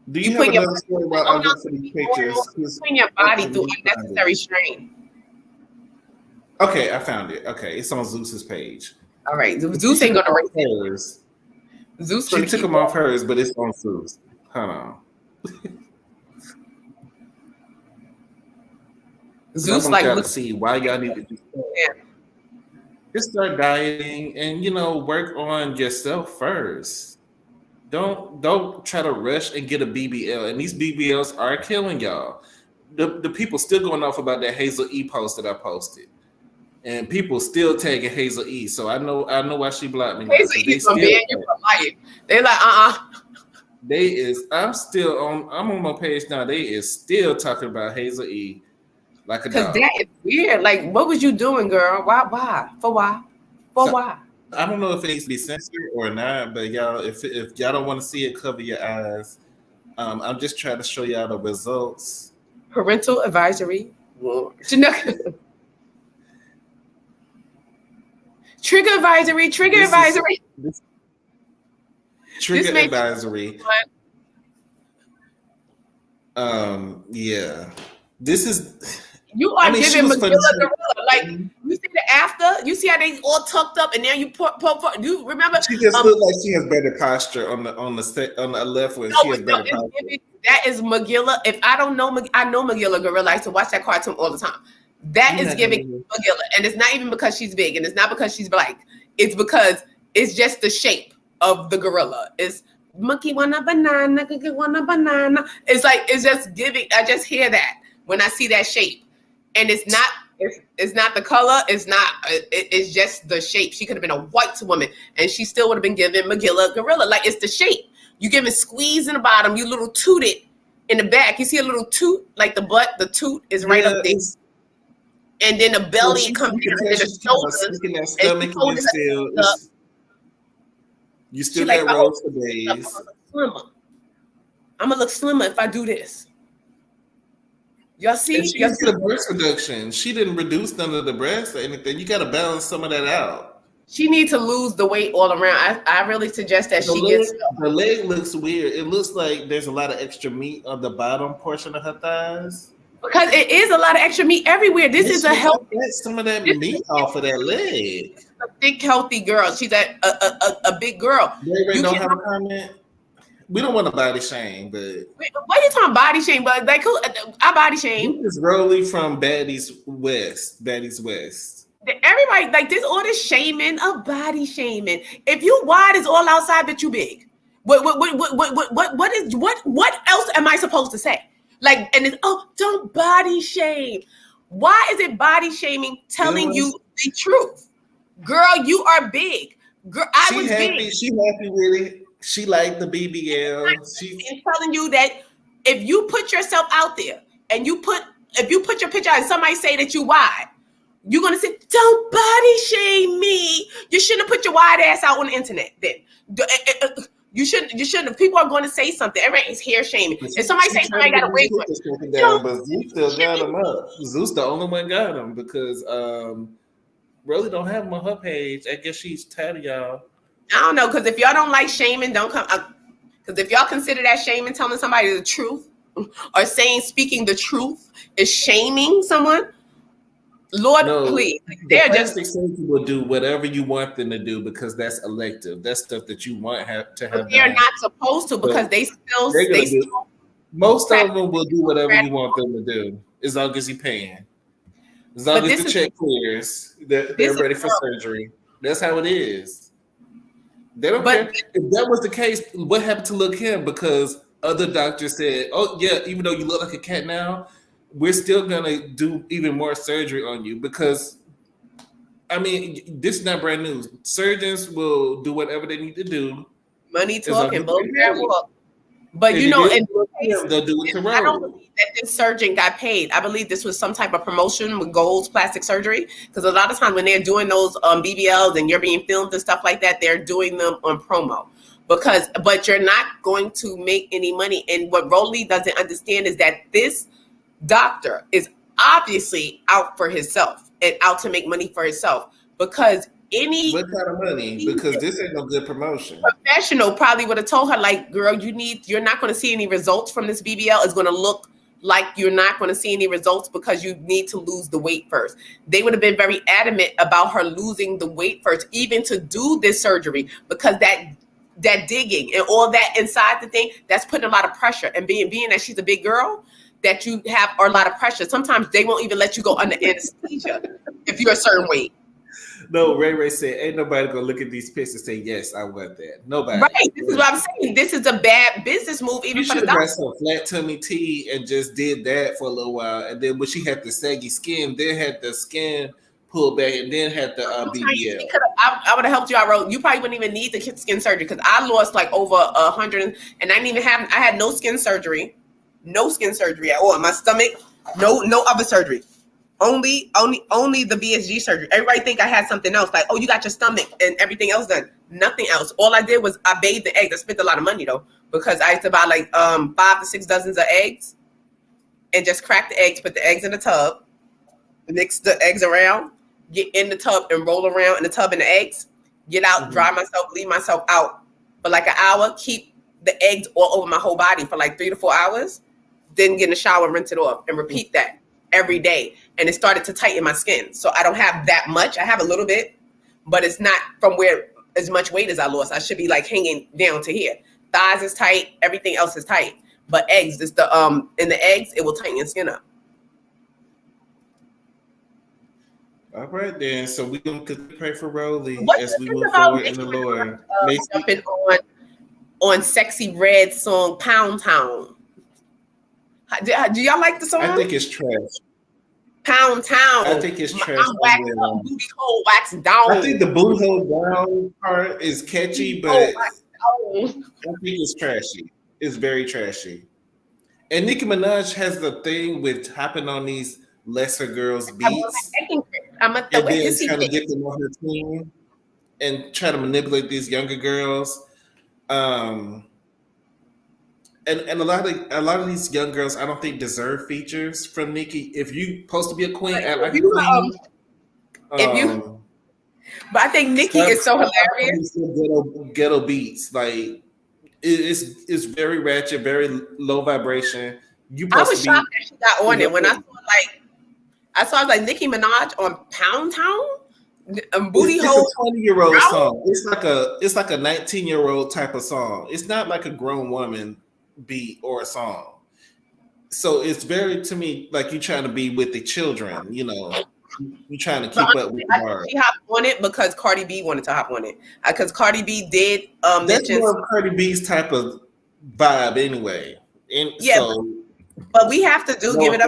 Do you have another story about other these pictures? Putting your body through unnecessary strain. Okay, I found it. Okay, it's on Zeus's page. All right, Zeus ain't gonna raise hers. Zeus. She took them off hers, but it's on Zeus. Hold on. Zeus like to see why y'all need to do that. Just start dieting and work on yourself first. Don't try to rush and get a BBL. And these BBLs are killing y'all. The people still going off about that Hazel E post that I posted. And people still tagging Hazel E. So I know why she blocked me. Hazel E's gonna ban you for life. They're like, I'm on my page now. They is still talking about Hazel E like a dog. Because that is weird. Like, what was you doing, girl? Why? For why? Why? I don't know if it needs to be censored or not, but y'all, if y'all don't want to see it, cover your eyes. I'm just trying to show y'all the results. Parental advisory. Trigger advisory. Trigger advisory. Trigger advisory. Yeah. This is. You are giving Magilla Gorilla. Like, you see the after? You see how they all tucked up and now you put you remember? She just looks like she has better posture on the left one. She has better posture. That is Magilla. If I don't know, I know Magilla Gorilla. I used to watch that cartoon all the time. That is giving Magilla. And it's not even because she's big and it's not because she's black. It's because it's just the shape of the gorilla. It's monkey want a banana, cookie want a banana. It's like, it's just giving. I just hear that when I see that shape. And it's not the color. It's just the shape. She could have been a white woman and she still would have been given Magilla Gorilla. Like, it's the shape. You give it squeeze in the bottom. You little toot it in the back. You see a little toot, like the butt. The toot is right up there. And then the belly comes in, and then the shoulders. You still got rolls for days. I'm gonna look slimmer if I do this. Y'all see? She did the breast reduction. She didn't reduce none of the breasts or anything. You got to balance some of that out. She needs to lose the weight all around. I really suggest that gets. The leg looks weird. It looks like there's a lot of extra meat on the bottom portion of her thighs. Because it is a lot of extra meat everywhere. This is a healthy. Get some of that meat off of that leg. A big, healthy girl. She's a big girl. Ray don't have a comment. We don't want to body shame, but why are you talking body shame? But like, who? I body shame. This is Rolly from Baddies West. Baddies West. Everybody like this. All this shaming of body shaming. If you wide is all outside, but you big. What else am I supposed to say? Like, and it's, don't body shame. Why is it body shaming telling you the truth? Girl, you are big. Girl, I was happy. big. She happy with it. She liked the BBL. She's telling you that if you put yourself out there and if you put your picture out and somebody say that you wide, you're gonna say, don't body shame me. You shouldn't have put your wide ass out on the internet then. You shouldn't. People are going to say something. Everybody is hair shaming. If somebody say somebody got a wig on, but Zeus still got him up. Zeus the only one got him because Rolly don't have him on her page. I guess she's tired of y'all. I don't know, because if y'all don't like shaming, don't come. Because if y'all consider that shaming, telling somebody the truth, or speaking the truth is shaming someone, Lord, please. They're just will do whatever you want them to do because that's elective. That's stuff that you want to have. They're not supposed to because most of them will do whatever you want them to do as long as you're paying. As long as the check clears, they're ready for surgery. That's how it is. They don't care. If that was the case, what happened to Lil' Kim? Because other doctors said, "Oh yeah, even though you look like a cat now, we're still gonna do even more surgery on you." Because I mean, this is not brand new. Surgeons will do whatever they need to do. Money talking, but you know, they'll do it to I don't believe that this surgeon got paid. I believe this was some type of promotion with Gold's plastic surgery. Because a lot of times when they're doing those BBLs and you're being filmed and stuff like that, they're doing them on promo. But you're not going to make any money. And what Rolly doesn't understand is that this doctor is obviously out for himself and out to make money for himself. Because what kind of money? Because this ain't no good promotion. Professional probably would have told her, like, girl, you're not going to see any results from this BBL. It's going to look like you're not going to see any results because you need to lose the weight first. They would have been very adamant about her losing the weight first, even to do this surgery, because that digging and all that inside the thing, that's putting a lot of pressure. And being that she's a big girl, that you have a lot of pressure. Sometimes they won't even let you go under anesthesia if you're a certain weight. No, Ray said, ain't nobody gonna look at these pics and say, yes, I want that. Nobody. Right. This is what I'm saying. This is a bad business move, even for the doctor. She should have flat tummy tea and just did that for a little while. And then when she had the saggy skin, then had the skin pulled back and then had the BBL. I would have helped you out. You probably wouldn't even need the skin surgery because I lost like over 100 and I didn't even I had no skin surgery. No skin surgery at all. My stomach, no other surgery. Only the BSG surgery. Everybody think I had something else. Like, oh, you got your stomach and everything else done. Nothing else. All I did was I bathed the eggs. I spent a lot of money though, because I used to buy like 5 to 6 dozens of eggs and just crack the eggs, put the eggs in the tub, mix the eggs around, get in the tub and roll around in the tub and the eggs, get out, dry myself, leave myself out for like an hour, keep the eggs all over my whole body for like 3 to 4 hours, then get in the shower, rinse it off, and repeat that every day. And it started to tighten my skin. So I don't have that much. I have a little bit, but it's not from where as much weight as I lost. I should be like hanging down to here. Thighs is tight. Everything else is tight. But eggs, in the eggs, it will tighten your skin up. All right, then. So we're going to pray for Rolly as we move forward in the Lord. Jumping on Sexy Red song, Pound Town. Do y'all like the song? I think it's trash. Pound Town. I think it's trash. I'm waxed up, booty hole waxed down. I think the booty hole down part is catchy, but I think it's trashy. It's very trashy. And Nicki Minaj has the thing with hopping on these lesser girls' beats and then trying to get them on her team and try to manipulate these younger girls. And a lot of these young girls, I don't think deserve features from Nicki. If you supposed to be a queen, act like a queen. But I think Nicki is so hilarious. Ghetto beats, like it's very ratchet, very low vibration. I was shocked that she got on it when I saw Nicki Minaj on Pound Town. Booty it's hole. A 20-year-old song. It's like a 19-year-old type of song. It's not like a grown woman beat or a song. So it's very, to me, like you trying to be with the children, you know. You trying to keep up with the bar. She hopped on it because Cardi B wanted to hop on it. Because Cardi B did that's more of Cardi B's type of vibe anyway. And yeah, so, but we have to give it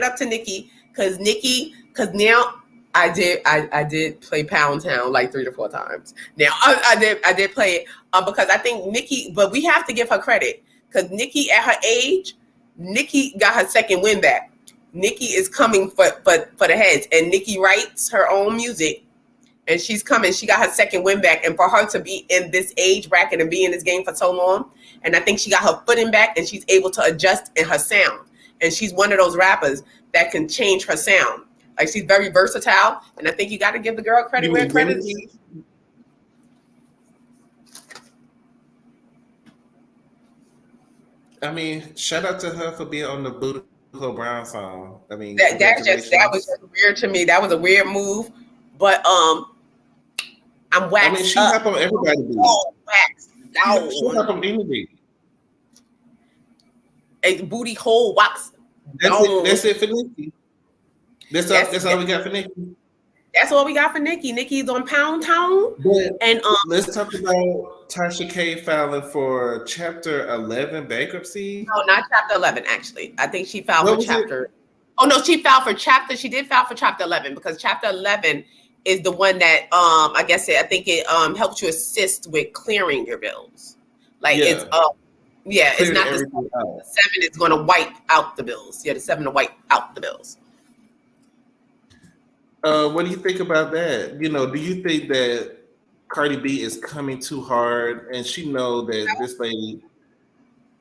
up to Nicki because now I did play Pound Town like 3 to 4 times. Now I did play it because I think Nicki, but we have to give her credit because Nicki at her age, Nicki got her second win back. Nicki is coming for the heads, and Nicki writes her own music, and she's coming. She got her second win back, and for her to be in this age bracket and be in this game for so long, and I think she got her footing back, and she's able to adjust in her sound. And she's one of those rappers that can change her sound. Like she's very versatile, and I think you got to give the girl credit where credit is due. I mean, shout out to her for being on the Booty Hole Brown song. I mean, that was just weird to me. That was a weird move, but I'm waxed. I mean, she hop on everybody. She hop on anybody. A booty hole wax. That's it for Nicki. That's all we got for Nicki. That's all we got for Nicki. Nicki's on Pound Town. And let's talk about Tasha K filing for Chapter 11 bankruptcy. No, not Chapter 11. Actually, I think she filed for Chapter. Oh no, she filed for Chapter. She did file for Chapter 11 because Chapter 11 is the one that I think it helps you assist with clearing your bills. Like it's it's not the 7 is going to wipe out the bills. Yeah, the 7 to wipe out the bills. What do you think about that? You know, do you think that Cardi B is coming too hard and she know that this lady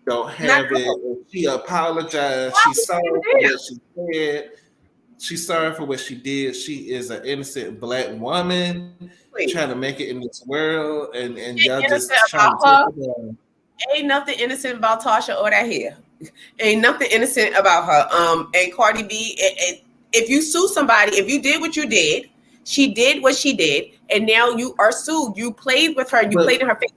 don't have it? She apologized. She's sorry for what she said. She's sorry for what she did. She is an innocent Black woman trying to make it in this world, and y'all just trying to take it down. Ain't nothing innocent about Tasha or that hair. Ain't nothing innocent about her. And Cardi B, if you sue somebody, if you did what you did, she did what she did, and now you are sued. You played with her. You played in her face.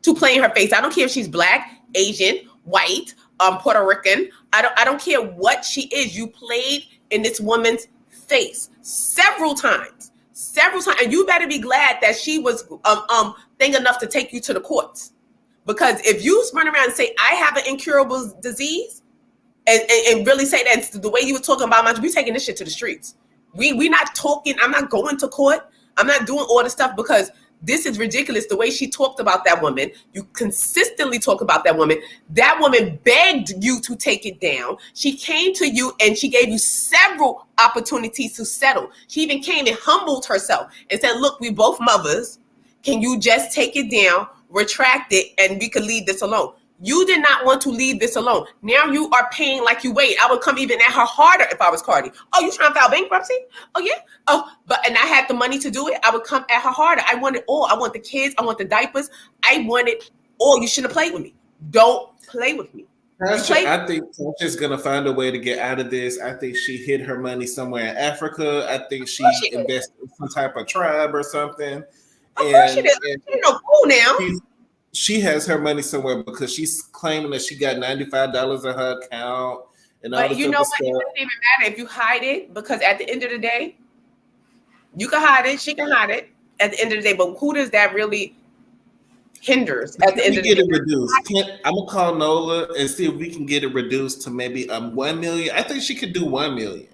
To play in her face. I don't care if she's Black, Asian, white, Puerto Rican. I don't care what she is. You played in this woman's face several times, and you better be glad that she was thing enough to take you to the courts. Because if you run around and say I have an incurable disease, and really say that the way you were talking about, we taking this shit to the streets. We not talking. I'm not going to court. I'm not doing all this stuff because this is ridiculous. The way she talked about that woman, you consistently talk about that woman. That woman begged you to take it down. She came to you and she gave you several opportunities to settle. She even came and humbled herself and said, look, we both mothers. Can you just take it down, retract it, and we could leave this alone? You did not want to leave this alone. Now you are paying like you weighed. I would come even at her harder if I was Cardi. Oh, you trying to file bankruptcy? Oh, yeah. Oh, and I had the money to do it. I would come at her harder. I wanted all. I want the kids. I want the diapers. I wanted all. You shouldn't have played with me. Don't play with me. I think Tasha's going to find a way to get out of this. I think she hid her money somewhere in Africa. I think she invested in some type of tribe or something. Of course she did. She's no fool now. She has her money somewhere because she's claiming that she got $95 in her account and all this you know what? stuff. It doesn't even matter if you hide it, because at the end of the day, you can hide it. She can hide it at the end of the day. But who does that really hinders at the end of the day? Reduced. I'm gonna call Nola and see if we can get it reduced to maybe 1 million. I think she could do 1 million.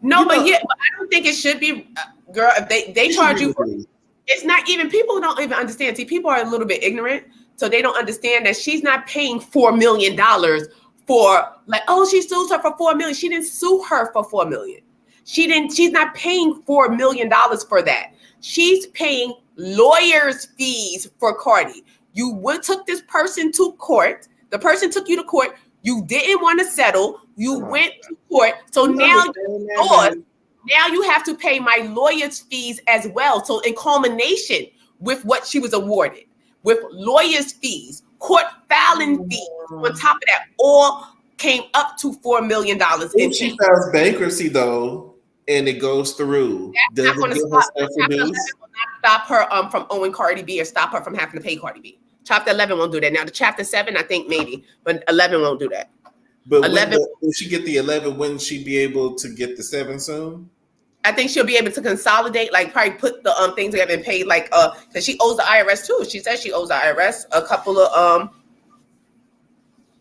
No, but I don't think it should be, girl. If they charge you for. It's not even, people don't even understand. See, people are a little bit ignorant, so they don't understand that she's not paying $4 million for, like, oh, she sued her for $4 million. She didn't sue her for $4 million. She's not paying $4 million for that. She's paying lawyers' fees for Cardi. You took this person to court. The person took you to court. You didn't want to settle. You went to court. So now you have to pay my lawyer's fees as well. So in culmination with what she was awarded, with lawyer's fees, court filing fees on top of that, all came up to $4 million. If she files bankruptcy though, and it goes through, that's not going to stop. Chapter 11 reduced? will not stop her from owing Cardi B or stop her from having to pay Cardi B. Chapter 11 won't do that. Now the Chapter 7, I think maybe, but 11 won't do that. But 11, if she get the 11, wouldn't she be able to get the 7 soon? I think she'll be able to consolidate, like probably put the things together and pay like because she owes the IRS too. She says she owes the IRS a couple of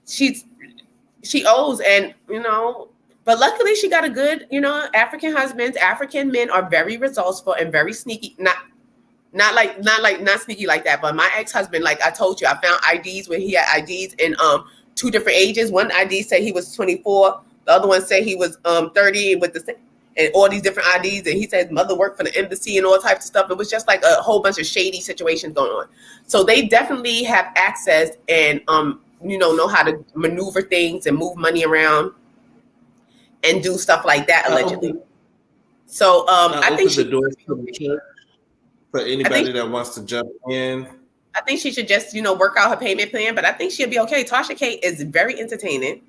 she owes, and you know, but luckily she got a good, you know, African husbands. African men are very resourceful and very sneaky. Not sneaky like that. But my ex-husband, like I told you, I found IDs where he had IDs in 2 different ages. One ID said he was 24. The other one said he was 30 with the same, and all these different IDs. And he said his mother worked for the embassy and all types of stuff. It was just like a whole bunch of shady situations going on. So they definitely have access and you know how to maneuver things and move money around and do stuff like that allegedly. So I think the doors to the church for anybody that wants to jump in. I think she should just, you know, work out her payment plan, but I think she'll be okay. Tasha K is very entertaining.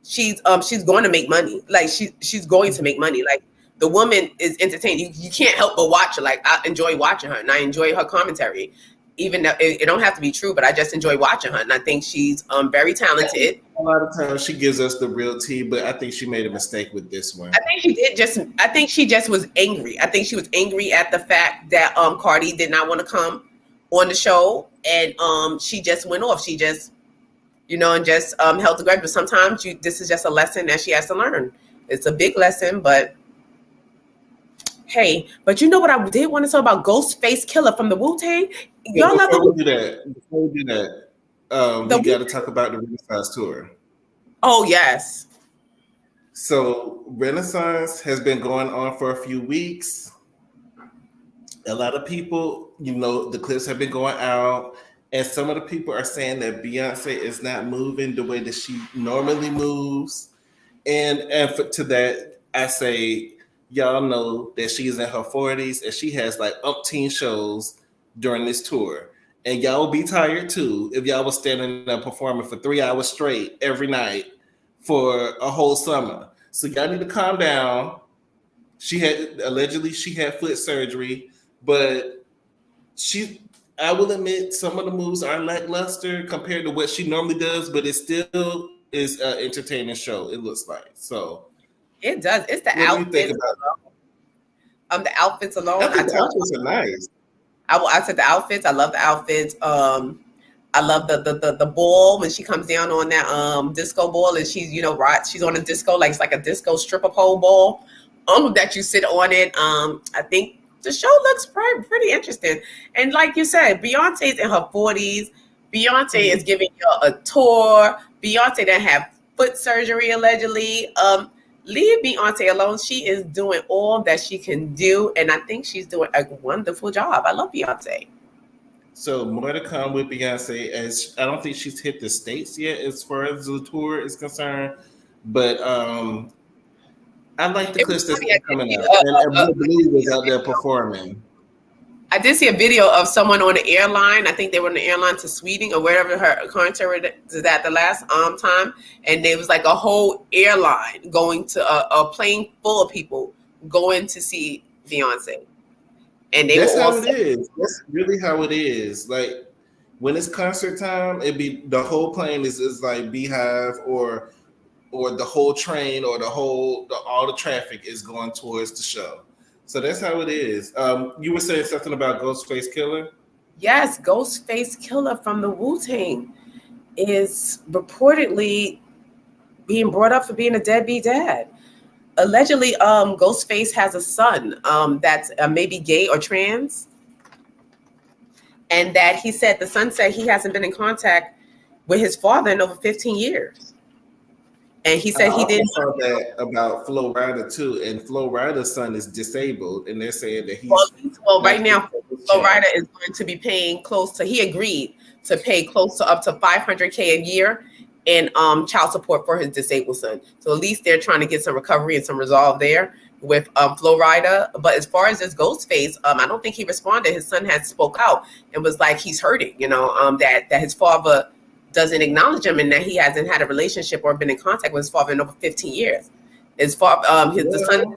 She's going to make money. Like she's going to make money. Like the woman is entertaining. You can't help but watch her. Like I enjoy watching her and I enjoy her commentary. Even though it don't have to be true, but I just enjoy watching her. And I think she's very talented. A lot of times she gives us the real tea, but I think she made a mistake with this one. I think she just was angry. I think she was angry at the fact that Cardi did not want to come on the show, and she just went off. She just, you know, and just held the grudge. But sometimes this is just a lesson that she has to learn. It's a big lesson, but hey, but you know what I did want to talk about? Ghostface Killer from the Wu-Tang. Y'all love Before we do that, we got to talk about the Renaissance tour. Oh, yes. So Renaissance has been going on for a few weeks. A lot of people, you know, the clips have been going out, and some of the people are saying that Beyonce is not moving the way that she normally moves. And to that, I say, y'all know that she's in her 40s and she has like umpteen shows during this tour. And y'all will be tired too if y'all was standing up performing for 3 hours straight every night for a whole summer. So y'all need to calm down. Allegedly she had foot surgery, but I will admit some of the moves are lackluster compared to what she normally does, but it still is an entertaining show, it looks like. So it does. It's the outfits alone. The outfits alone. I think the outfits are nice. I said the outfits. I love the outfits. I love the ball when she comes down on that disco ball and she's, you know, right. She's on a disco, like it's like a disco stripper pole ball. That you sit on it. I think the show looks pretty interesting. And like you said, Beyonce's in her 40s. Beyonce is giving you a tour. Beyonce didn't have foot surgery allegedly. Leave Beyonce alone. She is doing all that she can do, and I think she's doing a wonderful job. I love Beyonce. So more to come with Beyonce, as I don't think she's hit the States yet as far as the tour is concerned, but I like the clips that's coming out. And I believe was out there performing. I did see a video of someone on the airline. I think they were on the airline to Sweden or wherever her concert was at the last time. And there was like a whole airline going to a plane full of people going to see Beyonce. And that's how it is. That's really how it is. Like when it's concert time, the whole plane is like Beehive or the whole train or all the traffic is going towards the show. So that's how it is. You were saying something about Ghostface Killer? Yes, Ghostface Killer from the Wu-Tang is reportedly being brought up for being a deadbeat dad. Allegedly, Ghostface has a son that's maybe gay or trans. And that he said, the son said he hasn't been in contact with his father in over 15 years. And he said he didn't. I saw that about Flo Rida too, and Flo Rida's son is disabled, and they're saying that he's well right now. Flo Rida is going to be paying he agreed to pay close to up to $500K a year in child support for his disabled son. So at least they're trying to get some recovery and some resolve there with Flo Rida. But as far as this Ghostface, I don't think he responded. His son had spoke out and was like he's hurting, you know, that his father doesn't acknowledge him and that he hasn't had a relationship or been in contact with his father in over 15 years. His father, the son.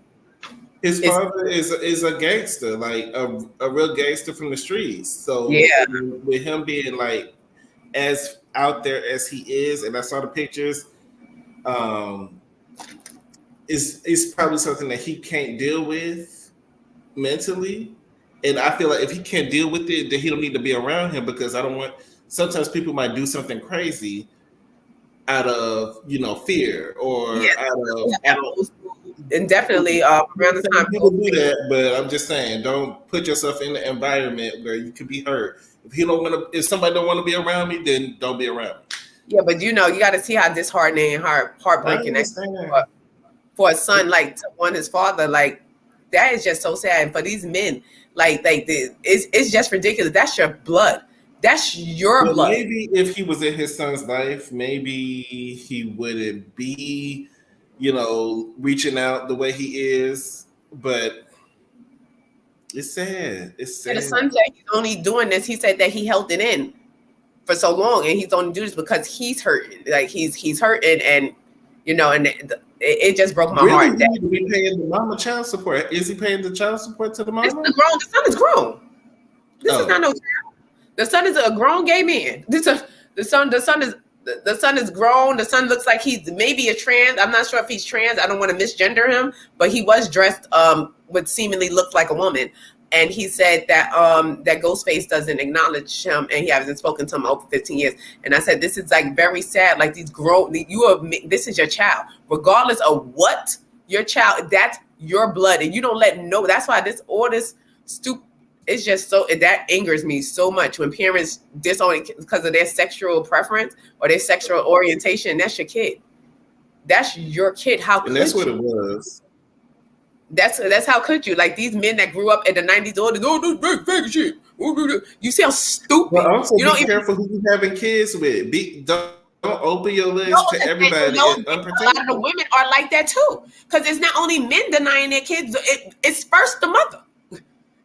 His father is a gangster, like a real gangster from the streets. So yeah, with him being like as out there as he is, and I saw the pictures, is probably something that he can't deal with mentally. And I feel like if he can't deal with it, then he don't need to be around him, because I don't want. Sometimes people might do something crazy out of fear or out of and definitely around the time people do that. But I'm just saying, don't put yourself in an environment where you could be hurt. If somebody don't want to be around me, then don't be around me. Yeah, but you got to see how disheartening and heartbreaking that for a son, like to want his father, like that is just so sad. And for these men, it's just ridiculous. That's your blood. That's your blood. Maybe if he was in his son's life, maybe he wouldn't be, reaching out the way he is. But it's sad. It's sad. And the son said he's only doing this. He said that he held it in for so long, and he's only doing this because he's hurting. Like he's hurting, and it just broke my heart. He need to be paying the mama child support. Is he paying the child support to the mama? The son is grown. This is not no child. The son is a grown gay man. The son is grown. The son looks like he's maybe a trans. I'm not sure if he's trans. I don't want to misgender him, but he was dressed what seemingly looked like a woman. And he said that that Ghostface doesn't acknowledge him, and he hasn't spoken to him over 15 years. And I said, this is like very sad. Like this is your child, regardless of what your child. That's your blood, and you don't let no. That's why all this stupid. It's just that angers me so much when parents disown because of their sexual preference or their sexual orientation. That's your kid. That's your kid. How could you? And that's what it was. That's how could you? Like these men that grew up in the 90s, this fake shit. You see how stupid. Well, also be careful who you having kids with. Don't open your lips to everybody. A lot of the women are like that too. Because it's not only men denying their kids. It's first the mother.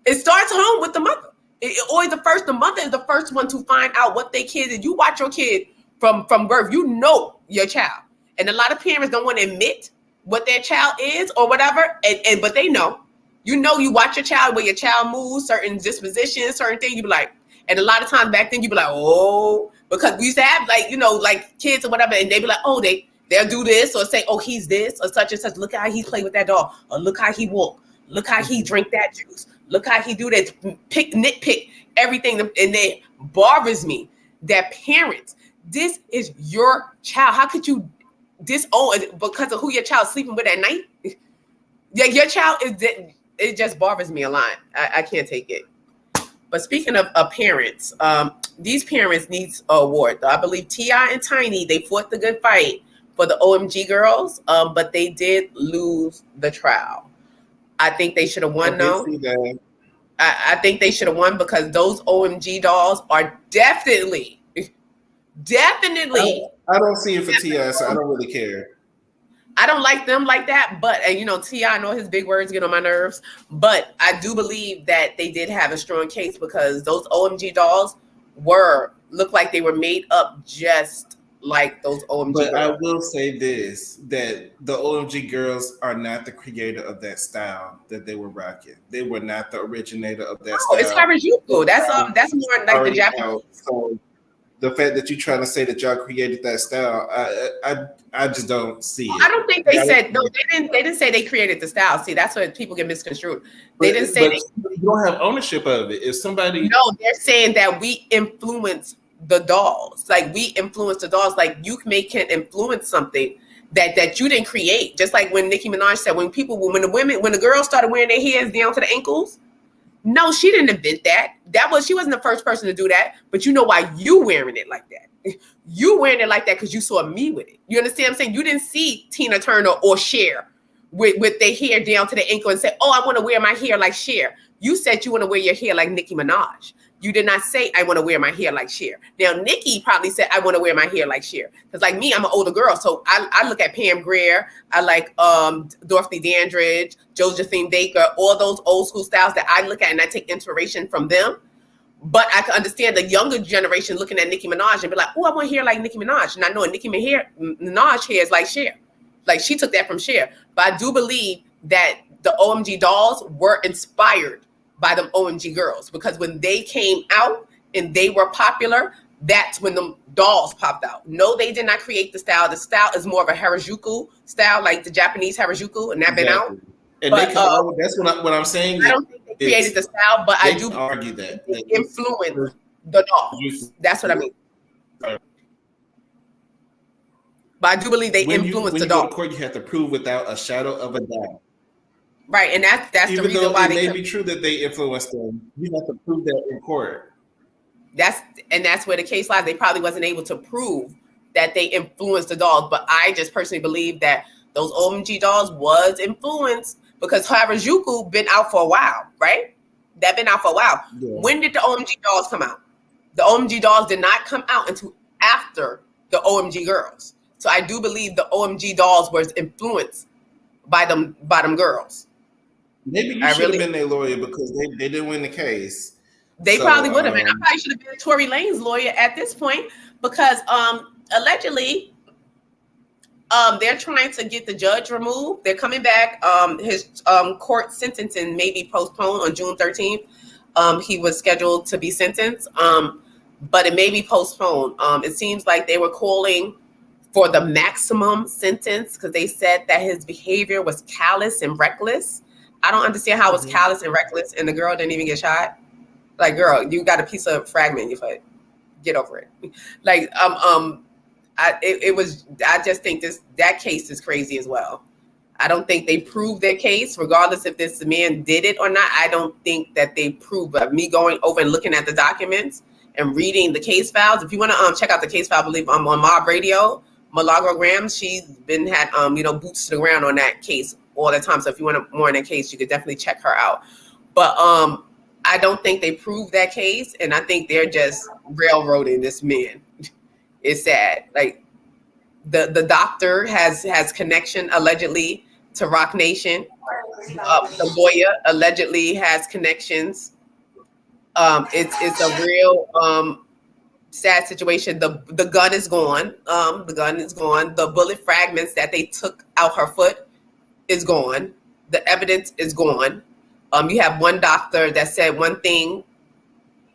It starts home with the mother. The mother is the first one to find out what their kid is. You watch your kid from birth. You know your child. And a lot of parents don't want to admit what their child is or whatever. But they know. You watch your child, where your child moves, certain dispositions, certain things. You be like, and a lot of times back then you be like, oh, because we used to have like kids or whatever, and they be like, oh, they'll do this or say, oh, he's this or such and such. Look how he play with that dog, or look how he walk. Look how he drink that juice. Look how he do that, nitpick everything. And it bothers me that parents, this is your child. How could you disown because of who your child's sleeping with at night? Yeah, your child is, it just bothers me a lot. I can't take it. But speaking of parents, these parents need an award. I believe T.I. and Tiny, they fought the good fight for the OMG girls, but they did lose the trial. I think they should have won, though. I think they should have won because those OMG dolls are definitely. I don't see it for T.I., so I don't really care. I don't like them like that, but T.I., I know his big words get on my nerves, but I do believe that they did have a strong case because those OMG dolls looked like they were made up just like those OMG but girls. I will say this, that the OMG girls are not the creator of that style that they were rocking. They were not the originator of that style. It's Harajuku. That's more like the Japanese. So the fact that you're trying to say that y'all created that style, I just don't see it. I don't think they said no. They didn't say they created the style. See, that's what people get misconstrued. They didn't say you don't have ownership of it. If somebody they're saying that we influence the dolls. Like we influence the dolls. Like you can influence something that you didn't create. Just like when Nicki Minaj said, when the girls started wearing their hairs down to the ankles. No, she didn't invent that. She wasn't the first person to do that. But you know why you wearing it like that? You wearing it like that because you saw me with it. You understand what I'm saying? You didn't see Tina Turner or Cher with their hair down to the ankle and say, oh, I want to wear my hair like Cher. You said you want to wear your hair like Nicki Minaj. You did not say, I want to wear my hair like Cher. Now, Nicki probably said, I want to wear my hair like Cher. Because like me, I'm an older girl. So I look at Pam Grier. I like Dorothy Dandridge, Josephine Baker, all those old school styles that I look at and I take inspiration from them. But I can understand the younger generation looking at Nicki Minaj and be like, oh, I want hair like Nicki Minaj. And I know Nicki Minaj hair is like Cher. Like she took that from Cher. But I do believe that the OMG dolls were inspired by them OMG girls, because when they came out and they were popular, that's when the dolls popped out. No, they did not create the style. The style is more of a Harajuku style, like the Japanese Harajuku, and that been out. And but, they can, that's what I'm saying. I don't think they created the style, but I do argue that they influenced the dolls. That's what I mean. But I do believe they influenced the dolls. When you go to court, you have to prove without a shadow of a doubt. Right, and that's even the reason why it may be true that they influenced them. You have to prove that in court. That's where the case lies. They probably wasn't able to prove that they influenced the dolls, but I just personally believe that those OMG dolls was influenced because Harajuku been out for a while, right? That been out for a while. Yeah. When did the OMG dolls come out? The OMG dolls did not come out until after the OMG girls. So I do believe the OMG dolls was influenced by them girls. Maybe you should have been their lawyer because they didn't win the case. They probably would have been. I probably should have been Tory Lane's lawyer at this point because allegedly they're trying to get the judge removed. They're coming back. His court sentencing may be postponed on June 13th. He was scheduled to be sentenced, but it may be postponed. It seems like they were calling for the maximum sentence because they said that his behavior was callous and reckless. I don't understand how it was callous and reckless and the girl didn't even get shot. Like, girl, you got a piece of fragment in your foot. Get over it. Like, I just think that case is crazy as well. I don't think they proved their case, regardless if this man did it or not. I don't think that they proved. But me going over and looking at the documents and reading the case files. If you want to check out the case file, I believe I'm on Mob Radio. Milagro Graham, she's had boots to the ground on that case all the time. So if you want more in that case, you could definitely check her out. But I don't think they proved that case, and I think they're just railroading this man. It's sad. Like the doctor has connection allegedly to Rock Nation. The lawyer allegedly has connections. It's a real sad situation. The gun is gone. The gun is gone. The bullet fragments that they took out her foot is gone. The evidence is gone. You have one doctor that said one thing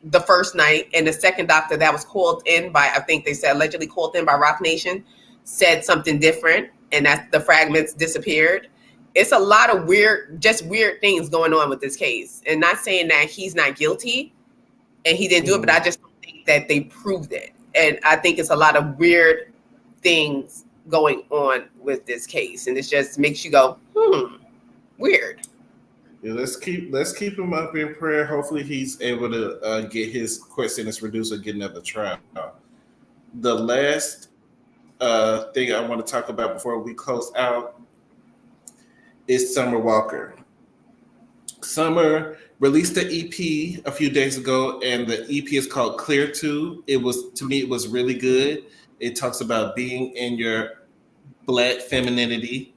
the first night, and the second doctor that was called in by, I think they said allegedly called in by Rock Nation, said something different, and that the fragments disappeared. It's a lot of weird things going on with this case. And not saying that he's not guilty and he didn't do it, but I just don't think that they proved it. And I think it's a lot of weird things going on with this case. And it just makes you go, weird. Yeah, let's keep him up in prayer. Hopefully he's able to get his court sentence reduced or get another trial. The last thing I want to talk about before we close out is Summer Walker. Summer released the EP a few days ago, and the EP is called Clear 2. It was really good. It talks about being in your Black femininity.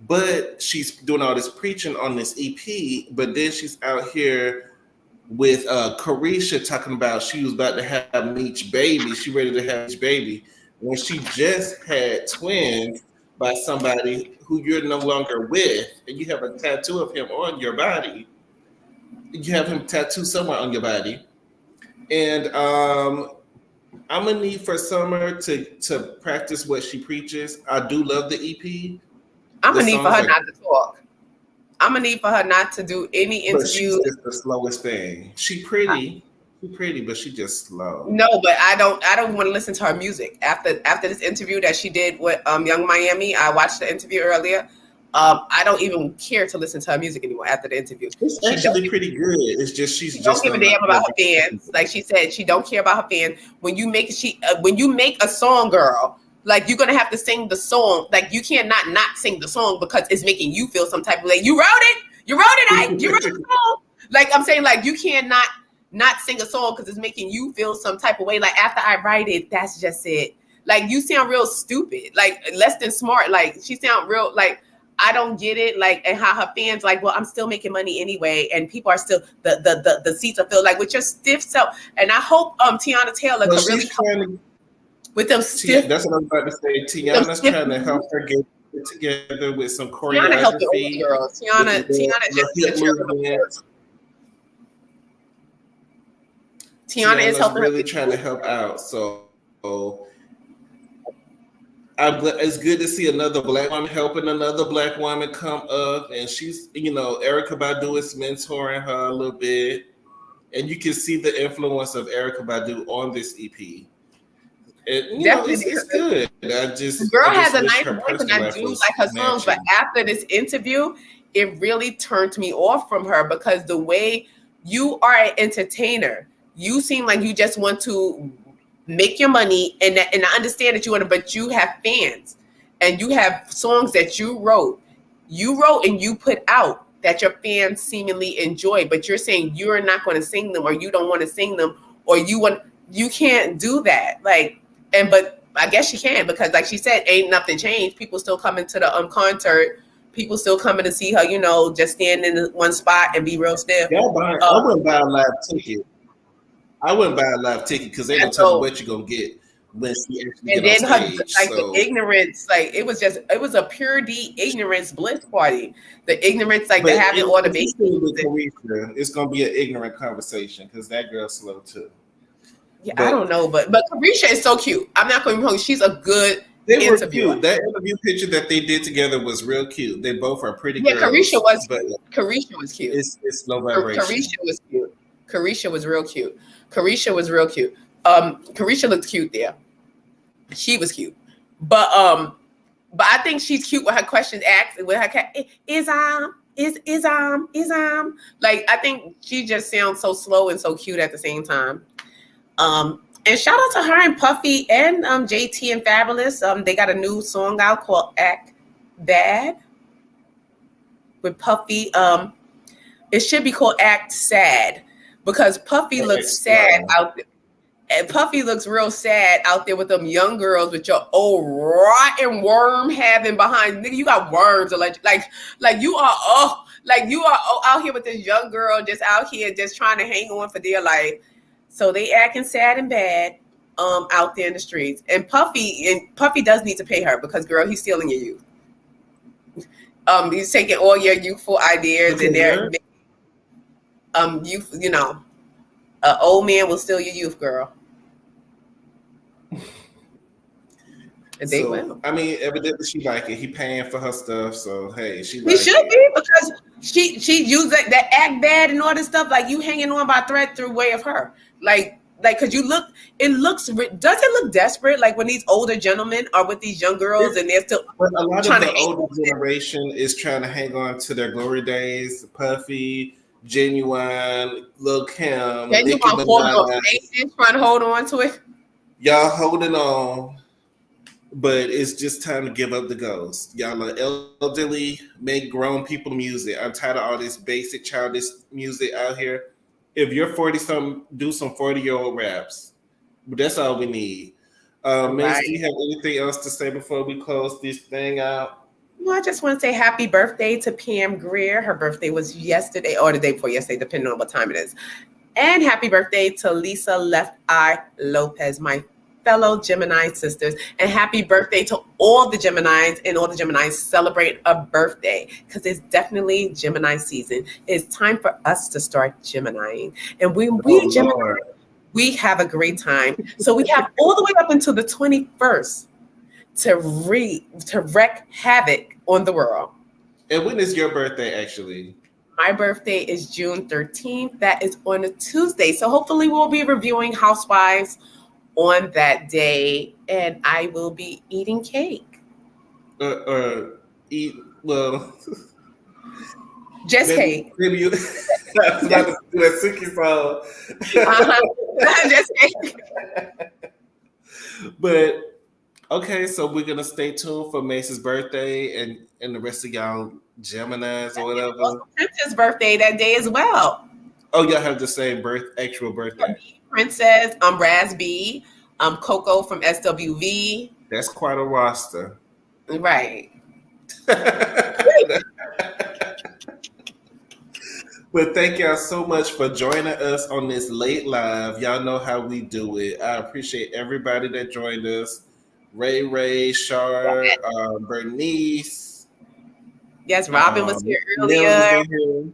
But she's doing all this preaching on this EP, but then she's out here with Carisha talking about she was about to have Meech baby. She ready to have Meech baby when she just had twins by somebody who you're no longer with, and you have a tattoo of him on your body. You have him tattooed somewhere on your body. And I'm gonna need for Summer to practice what she preaches. I do love the EP. I'm gonna need for her not to talk. I'm gonna need for her not to do any interviews. She's just the slowest thing. She's pretty, but she's just slow. No, but I don't want to listen to her music. After this interview that she did with Young Miami, I watched the interview earlier. I don't even care to listen to her music anymore after the interview. It's actually pretty good. It's just she don't give a damn about her fans. Like she said, she don't care about her fans. When you make a song, girl, like you're gonna have to sing the song. Like you can't not sing the song because it's making you feel some type of way. You wrote it, Ike. You wrote the song. Like I'm saying, like you can't not sing a song because it's making you feel some type of way. Like after I write it, that's just it. Like you sound real stupid, like less than smart. Like she sound real like I don't get it. Like, and how her fans like, well, I'm still making money anyway, and people are still the seats are filled. Like with your stiff self. And I hope Tiana Taylor could really help with them stiff. That's what I'm about to say. Tiana's trying to help her get it together with some choreography. Tiana helped the girl. Tiana just Tiana is helping really trying to help out. So it's good to see another Black woman helping another Black woman come up, and she's, Erykah Badu is mentoring her a little bit, and you can see the influence of Erykah Badu on this EP. And, it's good. The girl has a nice voice, and I do like her songs. But after this interview, it really turned me off from her, because the way you are an entertainer, you seem like you just want to make your money, and I understand that you want to, but you have fans, and you have songs that you wrote and you put out that your fans seemingly enjoy, but you're saying you're not going to sing them, or you don't want to sing them, or you can't do that. Like, but I guess she can, because like she said, ain't nothing changed. People still coming to the concert. People still coming to see her, just stand in one spot and be real stiff. I wouldn't buy a live ticket. I wouldn't buy a live ticket because they don't tell you what you're gonna get when she actually get on stage. The ignorance, like it was a pure D ignorance bliss party. The ignorance, like they having all the babies. It's gonna be an ignorant conversation because that girl's slow too. Yeah, I don't know, but Carisha is so cute. I'm not going to be wrong. She's a good interviewer. Cute. That interview picture that they did together was real cute. They both are pretty girls. Yeah, Carisha was cute. It's low vibration. Carisha was cute. Carisha was real cute. Carisha looked cute there. She was cute. But I think she's cute with her questions asked, with her is like, I think she just sounds so slow and so cute at the same time. And shout out to her and Puffy and JT and Fabulous. They got a new song out called Act Bad with Puffy. It should be called Act Sad, because Puffy looks sad out there. And Puffy looks real sad out there with them young girls with your old rotten worm having behind. Nigga, you got worms, like you are out here with this young girl just out here just trying to hang on for dear life. So they acting sad and bad out there in the streets. And Puffy does need to pay her, because girl, he's stealing your youth. He's taking all your youthful ideas and their youth, an old man will steal your youth, girl. And they will. I mean, evidently she like it. He paying for her stuff, so hey, she should be, because she used that act bad and all this stuff. Like, you hanging on by thread through way of her. Like, because does it look desperate? Like when these older gentlemen are with these young girls and they're still. But a lot of the older generation is trying to hang on to their glory days. Puffy, Genuine, Lil' Kim, Nicki Minaj. Trying to hold on to it. Y'all holding on, but it's just time to give up the ghost. Y'all are elderly, make grown people music. I'm tired of all this basic childish music out here. If you're 40-something, do some 40-year-old raps. But that's all we need. Mace, do you have anything else to say before we close this thing out? Well, I just want to say happy birthday to Pam Grier. Her birthday was yesterday or the day before yesterday, depending on what time it is. And happy birthday to Lisa Left Eye Lopez, my fellow Gemini sisters. And happy birthday to all the Geminis, and all the Geminis celebrate a birthday, because it's definitely Gemini season. It's time for us to start Geminiing. And Gemini, we have a great time. So we have all the way up until the 21st to wreak havoc on the world. And when is your birthday, actually? My birthday is June 13th. That is on a Tuesday. So hopefully we'll be reviewing Housewives on that day, and I will be eating cake. Just cake. Maybe you. I was about to do that Suki song. Just cake. But okay, so we're gonna stay tuned for Mace's birthday and the rest of y'all Geminis or whatever. Princess' birthday that day as well. Oh, y'all have the same actual birthday. Princess, razb, Coco from SWV. That's quite a roster. Right. Well, thank y'all so much for joining us on this late live. Y'all know how we do it. I appreciate everybody that joined us. Ray, Shar, Bernice. Yes, Robin was here Nell was earlier. in here.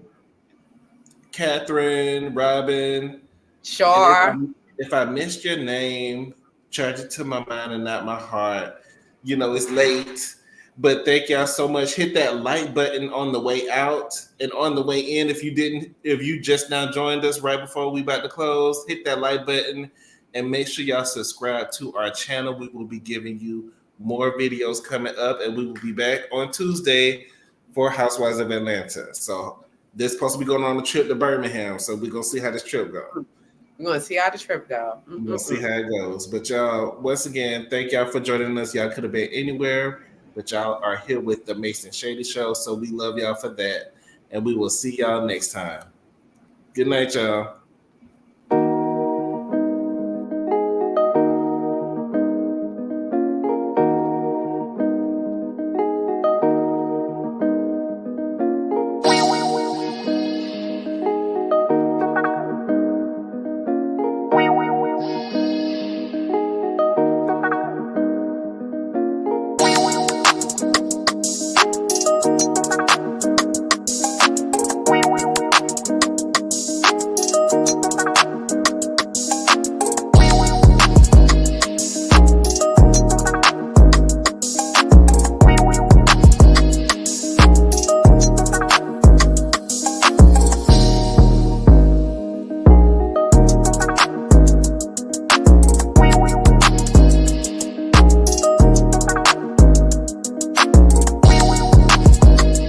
Catherine, Robin. Shar. And if I missed your name, charge it to my mind and not my heart. You know, it's late. But thank y'all so much. Hit that like button on the way out and on the way in. If you just now joined us right before we about to close, hit that like button and make sure y'all subscribe to our channel. We will be giving you more videos coming up, and we will be back on Tuesday for Housewives of Atlanta. So this supposed to be going on a trip to Birmingham. So we're gonna see how this trip goes. We're gonna see how the trip go. We're gonna see how it goes. But y'all, once again, thank y'all for joining us. Y'all could have been anywhere, but y'all are here with the MASE and Shady Show. So we love y'all for that. And we will see y'all next time. Good night, y'all.